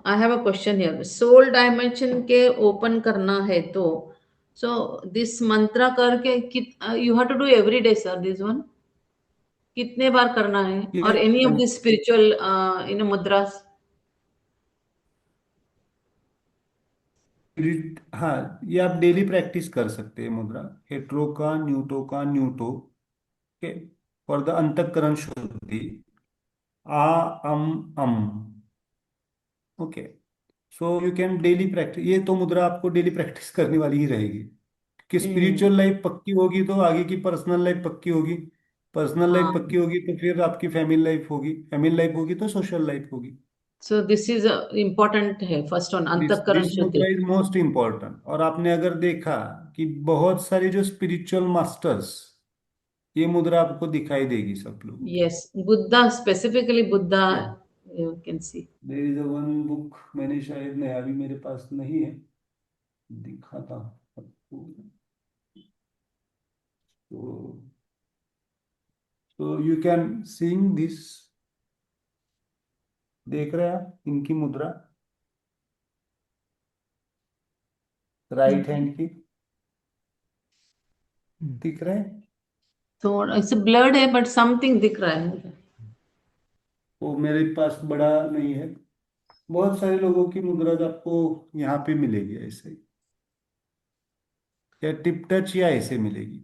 I have a question here. Soul dimension के ओपन करना है तो, सो दिस मंत्रा करके you have to do every day sir, this one कितने बार करना है, और any of this spiritual in mudras?
हाँ, ये आप डेली प्रैक्टिस कर सकते हैं मुद्रा, हेट्रो का, न्यूटो के, for the antahkarana shuddhi, ah um um. Okay, so you can daily practice, ये तो मुद्रा आपको डेली प्रैक्टिस करने वाली ही रहेगी कि स्पिरिचुअल लाइफ पक्की होगी तो आगे की पर्सनल लाइफ पक्की होगी, पर्सनल लाइफ
हाँ.
पक्की होगी तो फिर आपकी फैमिली लाइफ होगी, फैमिली लाइफ होगी तो सोशल लाइफ होगी।
सो दिस इज इम्पॉर्टेंट है, फर्स्ट वन,
दिस
अंतःकरण
दिस
शुद्धि.
मुद्रा इज मोस्ट इंपॉर्टेंट। और आपने अगर देखा कि बहुत सारे जो स्पिरिचुअल मास्टर्स, ये मुद्रा आपको दिखाई देगी सब लोगों की।
Yes, Buddha, specifically Buddha, you can see.
There is a one book, मैंने शायद नहीं, अभी मेरे पास नहीं है, दिखाता हूँ आपको। तो यू कैन सीइंग दिस, देख रहे हैं आप इनकी मुद्रा। राइट हैंड की दिख रहे हैं?
थोड़ा इससे ब्लड है बट समथिंग दिख रहा है मुझे।
वो मेरे पास बड़ा नहीं है। बहुत सारे लोगों की मुद्रा तो आपको यहाँ पे मिलेगी ऐसे ही, या टिप टच या ऐसे मिलेगी।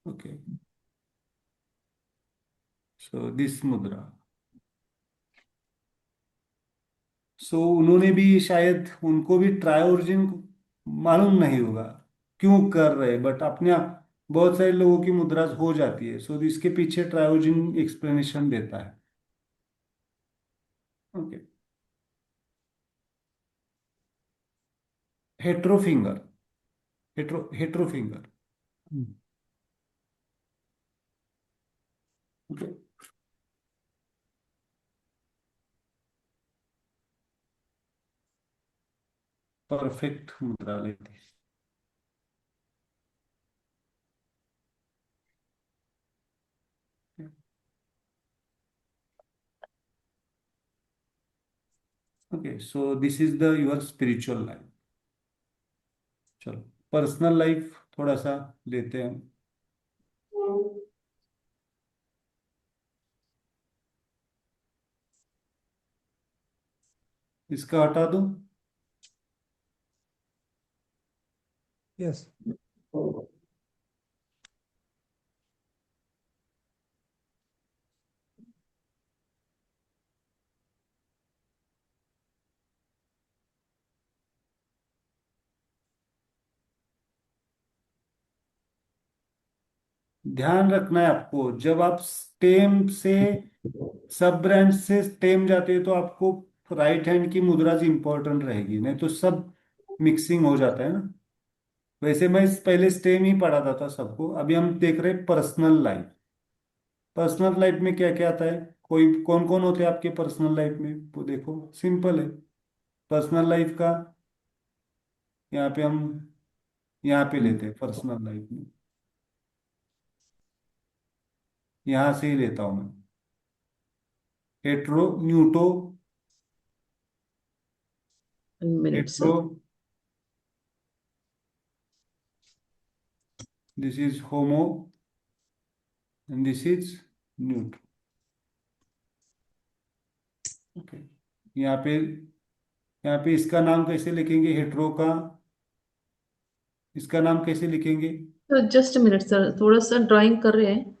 ओके, सो दिस मुद्रा। सो उन्होंने भी शायद, उनको भी ट्राई ओरिजिन मालूम नहीं होगा क्यों कर रहे, बट अपने आप बहुत सारे लोगों की मुद्रा हो जाती है। सो इसके पीछे ट्राई ओरिजिन एक्सप्लेनेशन देता है। Okay, hetero finger, hetero finger. Okay, perfect मुद्रा लेते हैं। Okay, so this is the your spiritual life. चलो, पर्सनल लाइफ थोड़ा सा लेते हैं। इसका हटा दूं?
यस।
ध्यान रखना है आपको, जब आप स्टेम से सब ब्रांच से स्टेम जाते हैं तो आपको राइट हैंड की मुद्रा इंपॉर्टेंट रहेगी, नहीं तो सब मिक्सिंग हो जाता है ना। वैसे मैं पहले स्टेम ही पढ़ाता था सबको, अभी हम देख रहे हैं पर्सनल लाइफ। पर्सनल लाइफ में क्या क्या आता है, कोई कौन कौन होते हैं आपके पर्सनल लाइफ में, वो देखो सिंपल है। पर्सनल लाइफ का यहाँ पे हम यहाँ पे लेते हैं पर्सनल लाइफ में, यहाँ से ही लेता हूं मैं। Hetero neuto,
1 minute
hetero,
sir.
This is homo, and this is neutro. Okay, यहाँ पे यहाँ पे इसका नाम कैसे लिखेंगे, हेट्रो का इसका नाम कैसे लिखेंगे?
तो जस्ट मिनट सर, थोड़ा सा ड्राइंग कर रहे हैं।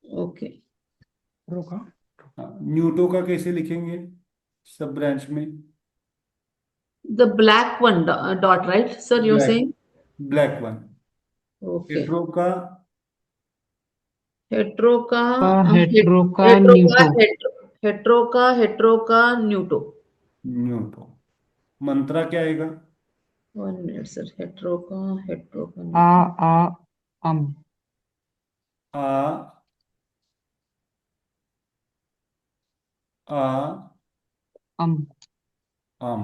ओके।
रोका।
हाँ, न्यूटो का कैसे लिखेंगे सब ब्रांच में?
The black one dot, right sir, you're
black,
saying?
Black one.
Okay.
Hetero का,
हेट्रो का
हेट्रो का
हेट्रो का
न्यूटो।
हेट्रो का न्यूटो।
न्यूटो। मंत्रा क्या आएगा?
1 minute सर, हेट्रो का
आ
न्यूटो।
आ अम
आ आ
अम
आम।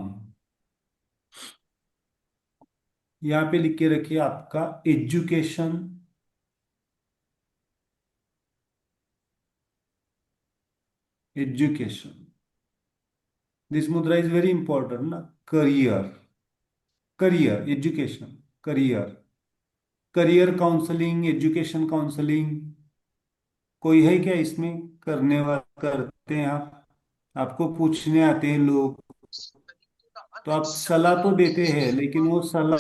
यहाँ पे लिख के रखिए आपका education, education. This mudra is very important ना। Career, career education, career, career counselling, education counselling. कोई है क्या इसमें करने वाला, करते हैं आप? आपको पूछने आते हैं लोग, तो आप सलाह तो देते हैं, लेकिन वो सलाह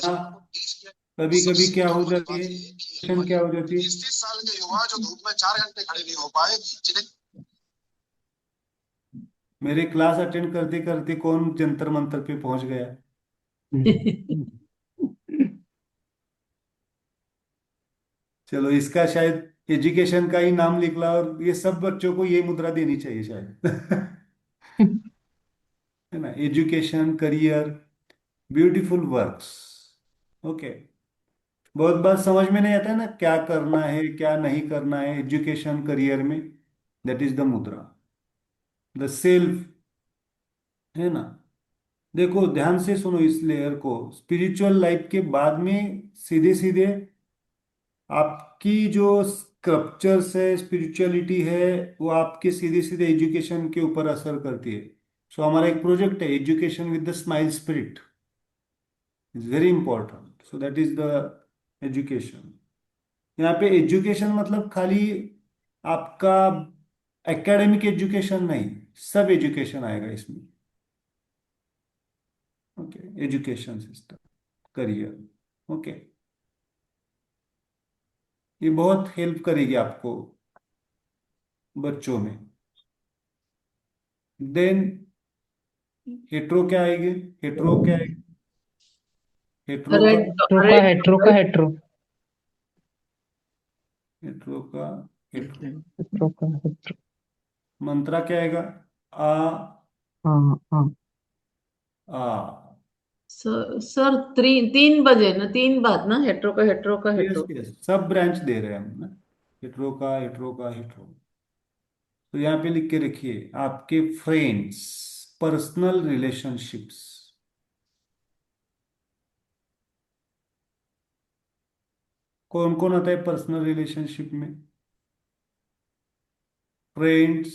कभी कभी क्या हो जाती है, क्या हो जाती है? मेरे क्लास अटेंड करते करते कौन जंतर मंतर पे पहुंच गया। चलो, इसका शायद एजुकेशन का ही नाम निकला, और ये सब बच्चों को ये मुद्रा देनी चाहिए शायद। है ना, education, career, beautiful works. Okay, बहुत बात समझ में नहीं आता है ना, क्या करना है क्या नहीं करना है एजुकेशन करियर में। दैट इज द मुद्रा, द सेल्फ, है ना। देखो ध्यान से सुनो इस लेयर को, स्पिरिचुअल लाइफ के बाद में सीधे सीधे आपकी जो स्क्रप्चर्स है, स्पिरिचुअलिटी है, वो आपके सीधे सीधे एजुकेशन के ऊपर असर करती है। सो हमारा एक प्रोजेक्ट है, education with the smile spirit is very important, so that is the education. यहाँ पे एजुकेशन मतलब खाली आपका एकेडमिक एजुकेशन नहीं, सब एजुकेशन आएगा इसमें। Okay, education system, career. Okay, ये बहुत हेल्प करेगी आपको बच्चों में। देन हेट्रो क्या आएगी? हेट्रो क्या आएगी? हेट्रो का,
रेड
हेट्रो का
रेड
हेट्रो का हेट्रो
हेट्रो का हेट्रो।
हेट्रो का हेट्रो।
मंत्रा क्या आएगा? आ,
हाँ हाँ।
आ।
सर 3 बजे ना, 3 बात ना, हेट्रो का
यस
हेट्रो।
यस, सब ब्रांच दे रहे हैं हम ना, हेट्रो का हेट्रो का हेट्रो। तो यहाँ पे लिख के रखिए आपके फ्रेंड्स, पर्सनल रिलेशनशिप्स। कौन कौन आता है पर्सनल रिलेशनशिप में? फ्रेंड्स,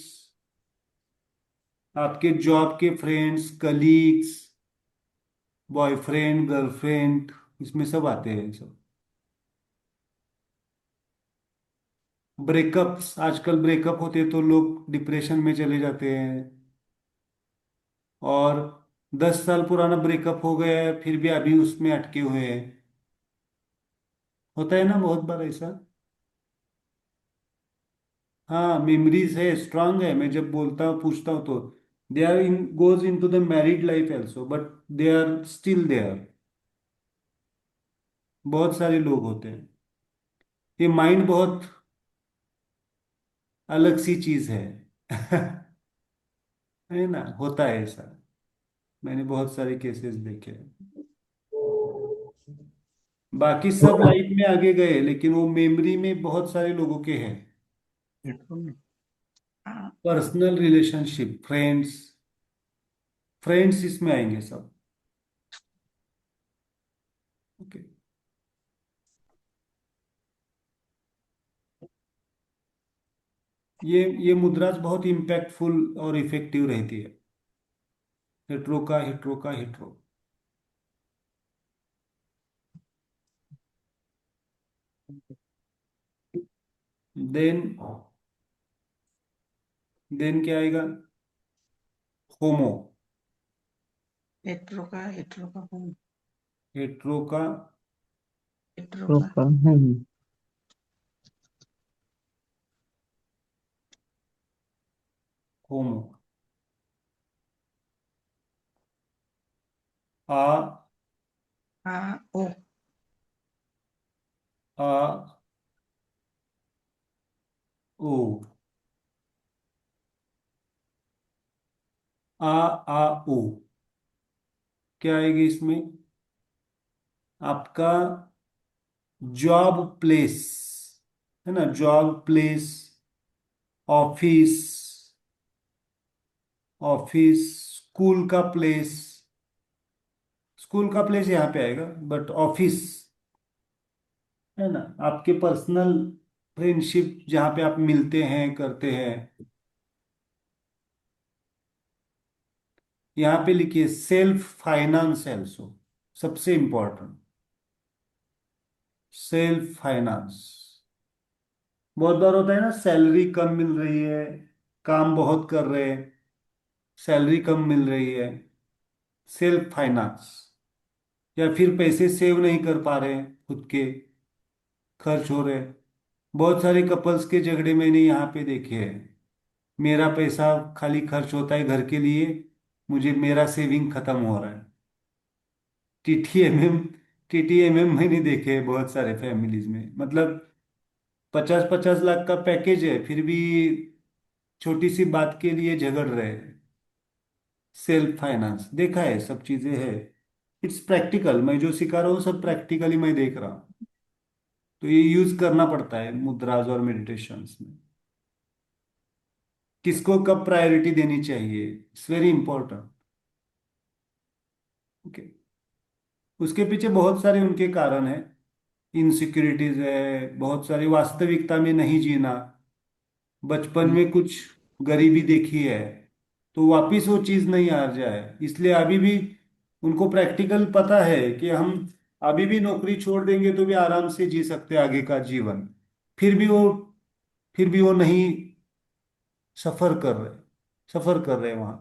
आपके जॉब के फ्रेंड्स, कलीग्स, बॉयफ्रेंड, गर्लफ्रेंड, इसमें सब आते हैं सब। ब्रेकअप्स, आजकल ब्रेकअप होते हैं तो लोग डिप्रेशन में चले जाते हैं, और 10 साल पुराना ब्रेकअप हो गया है फिर भी अभी उसमें अटके हुए हैं। होता है ना बहुत बार ऐसा। हाँ, मेमोरीज है, स्ट्रांग है। मैं जब बोलता हूँ पूछता हूँ तो they are in goes into the married life also, but they are still there. बहुत सारे लोग होते हैं। ये माइंड बहुत अलग सी चीज है। है ना, होता है ऐसा। मैंने बहुत सारे केसेस देखे हैं। बाकी सब लाइफ में आगे गए लेकिन वो मेमोरी में बहुत सारे लोगों के हैं।
हाँ,
पर्सनल रिलेशनशिप, फ्रेंड्स, फ्रेंड्स इसमें आएंगे सब। ओके, ये मुद्राज बहुत इम्पैक्टफुल और इफेक्टिव रहती है। हेट्रो का हेट्रो का हेट्रो। देन देन क्या आएगा? होमो।
हेट्रो का हूँ,
हेट्रो का
हेट्रो
हेट्रो
का
का
होमो। आ,
ओ,
आ, ओ। आ, आ, ओ क्या आएगी इसमें? आपका जॉब प्लेस, है ना, job place, office, office, school का प्लेस। स्कूल का प्लेस यहाँ पे आएगा, बट ऑफिस, है ना, आपके पर्सनल फ्रेंडशिप जहाँ पे आप मिलते हैं करते हैं। यहाँ पे लिखिए सेल्फ फाइनेंस एल्सो, सबसे इंपॉर्टेंट, सेल्फ फाइनेंस। बहुत बार होता है ना, सैलरी कम मिल रही है, काम बहुत कर रहे हैं, सैलरी कम मिल रही है, सेल्फ फाइनेंस, या फिर पैसे सेव नहीं कर पा रहे हैं खुद के, खर्च हो रहे हैं। बहुत सारे कपल्स के झगड़े मैंने यहाँ पे देखे हैं। मेरा पैसा खाली खर्च होता है घर के लिए, मुझे मेरा सेविंग खत्म हो रहा है। टीटीएमएम, टीटीएमएम मैंने देखे हैं बहुत सारे फैमिलीज में, मतलब 50-50 लाख का पैकेज है फिर भी छोटी सी बात के लिए झगड़ रहे हैं। सेल्फ फाइनेंस देखा है, सब चीजें हैं। इट्स प्रैक्टिकल, मैं जो सिखा रहा हूँ सब प्रैक्टिकली मैं देख रहा हूँ। तो ये यूज करना पड़ता है मुद्राज और मेडिटेशंस में। किसको कब प्रायोरिटी देनी चाहिए, इट्स वेरी इंपॉर्टेंट। ओके, उसके पीछे बहुत सारे उनके कारण हैं। इनसिक्योरिटीज है, बहुत सारी वास्तविकता में नहीं जीना, बचपन में कुछ गरीबी देखी है, तो वापिस वो चीज नहीं आ जाए, इसलिए अभी भी उनको प्रैक्टिकल पता है कि हम अभी भी नौकरी छोड़ देंगे तो भी आराम से जी सकते हैं आगे का जीवन। फिर भी वो फिर भी वो नहीं सफर कर रहे सफर कर रहे वहां।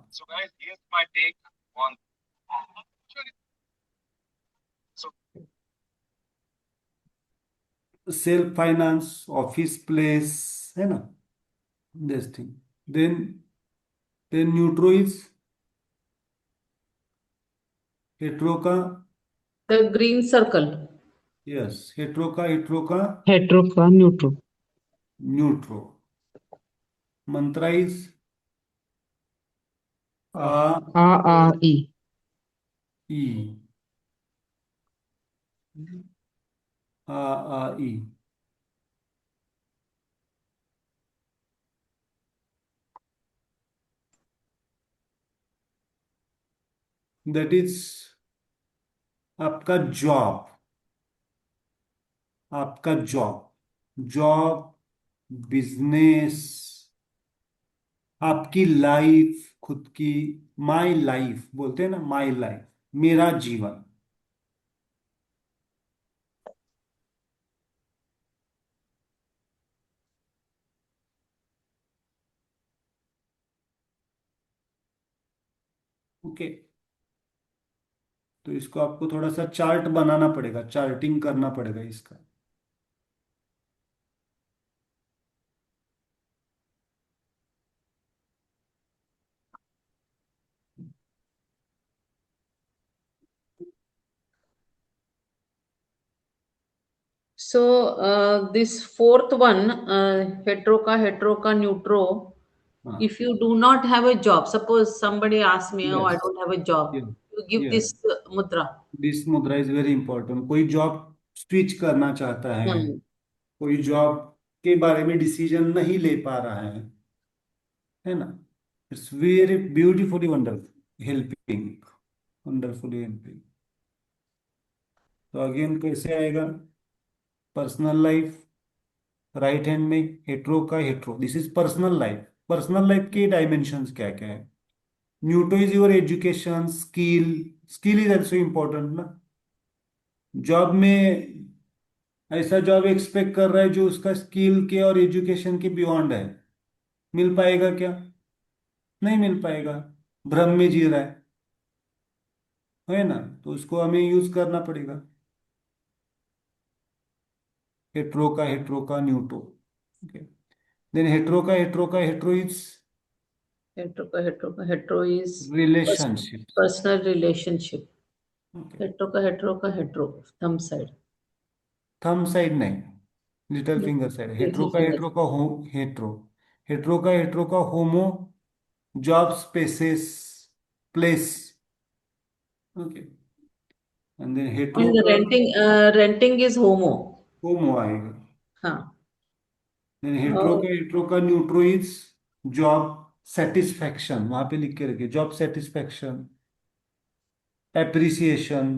सेल्फ फाइनेंस, ऑफिस प्लेस, है ना, this thing. Then neutro is hetero का।
The green circle.
यस, हेट्रो का
हेट्रो का न्यूट्रो।
न्यूट्रो। मंत्रा इज आ
आ आ ई।
ई आ आ ई। दैट इज आपका जॉब, आपका जॉब, बिजनेस, आपकी लाइफ खुद की। माई लाइफ बोलते हैं ना, माई लाइफ, मेरा जीवन। ओके, तो इसको आपको थोड़ा सा चार्ट बनाना पड़ेगा, चार्टिंग करना पड़ेगा इसका।
So this fourth one, hetero ka neutro.
हाँ।
If you do not have a job, suppose somebody asks me, "Oh, I
yes,
don't have a job,"
yes,
you give
yes,
this mudra.
This mudra is very important. कोई job switch करना चाहता है,
Hmm.
कोई job के बारे में decision नहीं ले पा रहा है ना, it's very beautifully wonderful helping, wonderfully helping. तो अगेन कैसे आएगा? पर्सनल लाइफ, राइट हैंड में हेट्रो का hetero, this is personal life. Personal life के डायमेंशंस क्या क्या है? Neuto is your education, skill, skill is also important ना। जॉब में ऐसा जॉब एक्सपेक्ट कर रहा है जो उसका स्किल के और एजुकेशन के बियॉन्ड है, मिल पाएगा क्या? नहीं मिल पाएगा, भ्रम में जी रहा है ना, तो उसको हमें यूज करना पड़ेगा। हेट्रो का न्यूटो। ओके, देन हेट्रो का hetero is
Hetero is
relationship.
personal relationship.
Okay,
Hetero ka hetero, thumb side.
Thumb side नहीं, little finger side.
Little finger.
Hetero का हो हेट्रो, हेट्रो का homo, job spaces, place. Okay, and then hetero
And
का
renting is homo.
Homo आएगा।
हाँ.
Then
और
hetero का न्यूट्रो is job satisfaction, वहां पे लिख के रखिए, जॉब सेटिस्फैक्शन, एप्रिसिएशन।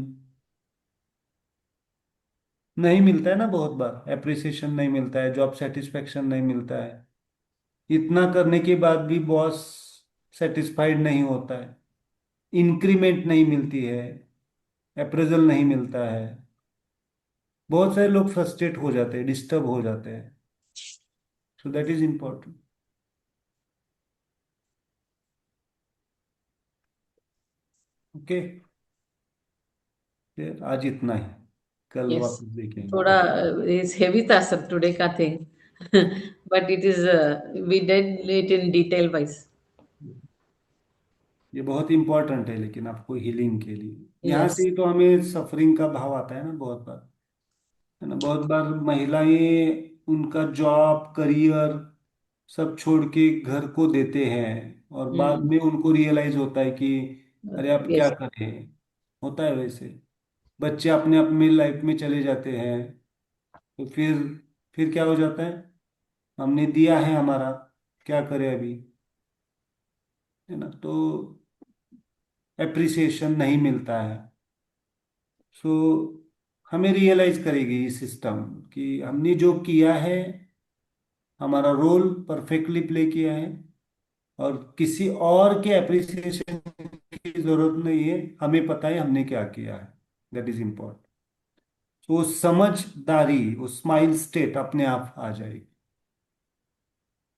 नहीं मिलता है ना, बहुत बार एप्रिसिएशन नहीं मिलता है, जॉब सेटिस्फैक्शन नहीं मिलता है, इतना करने के बाद भी बॉस सेटिस्फाइड नहीं होता है, इंक्रीमेंट नहीं मिलती है, अप्रेजल नहीं मिलता है। बहुत सारे लोग फ्रस्ट्रेट हो जाते हैं, डिस्टर्ब हो जाते हैं। सो दैट इज इंपॉर्टेंट। ओके, आज इतना ही, कल
yes,
वापस देखेंगे।
थोड़ा is heavy था सर today का thing, but it is we did it in detail wise.
ये बहुत इंपॉर्टेंट है लेकिन आपको हीलिंग के लिए, यहाँ से
Yes.
ही तो हमें सफरिंग का भाव आता है ना, बहुत बार, है ना। बहुत बार महिलाएं उनका जॉब, करियर सब छोड़ के घर को देते हैं, और बाद
Hmm.
में उनको रियलाइज होता है कि अरे आप क्या
Yes.
करें। होता है वैसे, बच्चे अपने अपने लाइफ में चले जाते हैं, तो फिर क्या हो जाता है? हमने दिया है हमारा, क्या करें अभी, है ना, तो एप्रिसिएशन नहीं मिलता है। सो हमें रियलाइज करेगी ये सिस्टम कि हमने जो किया है, हमारा रोल परफेक्टली प्ले किया है, और किसी और के अप्रिसिएशन की जरूरत नहीं है, हमें पता है हमने क्या किया है, दैट इज इम्पोर्टेंट। वो समझदारी, वो स्माइल स्टेट अपने आप आ जाएगी।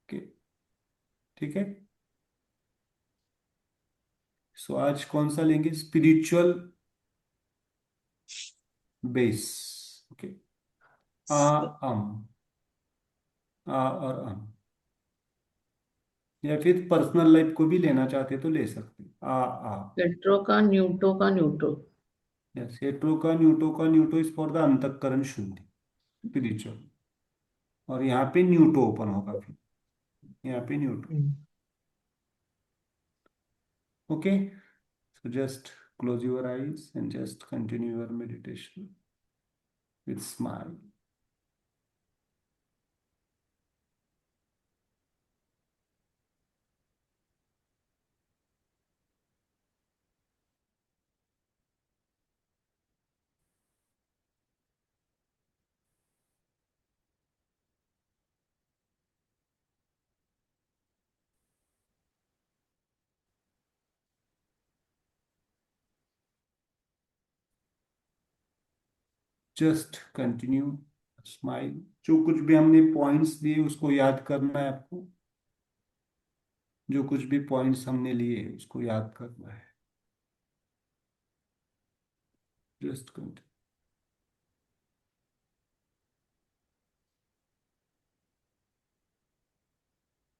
Okay, ठीक है। सो आज कौन सा लेंगे? Spiritual base. ओके। आ अम, आ और अम, या फिर पर्सनल लाइफ को भी लेना चाहते तो ले सकते। आ।
हेट्रो का न्यूटो का न्यूटो।
यस, हेट्रो का न्यूटो का न्यूटो इज फॉर द अंतःकरण शुद्धि, स्पिरिचुअल। और यहाँ पे न्यूटो ओपन होगा फिर, यहाँ पे न्यूटो। Okay. So just close your eyes and just continue your meditation with smile. Just continue smile। जो कुछ भी हमने पॉइंट्स दिए उसको याद करना है आपको, जो कुछ भी पॉइंट्स हमने लिए उसको याद करना है। Just continue.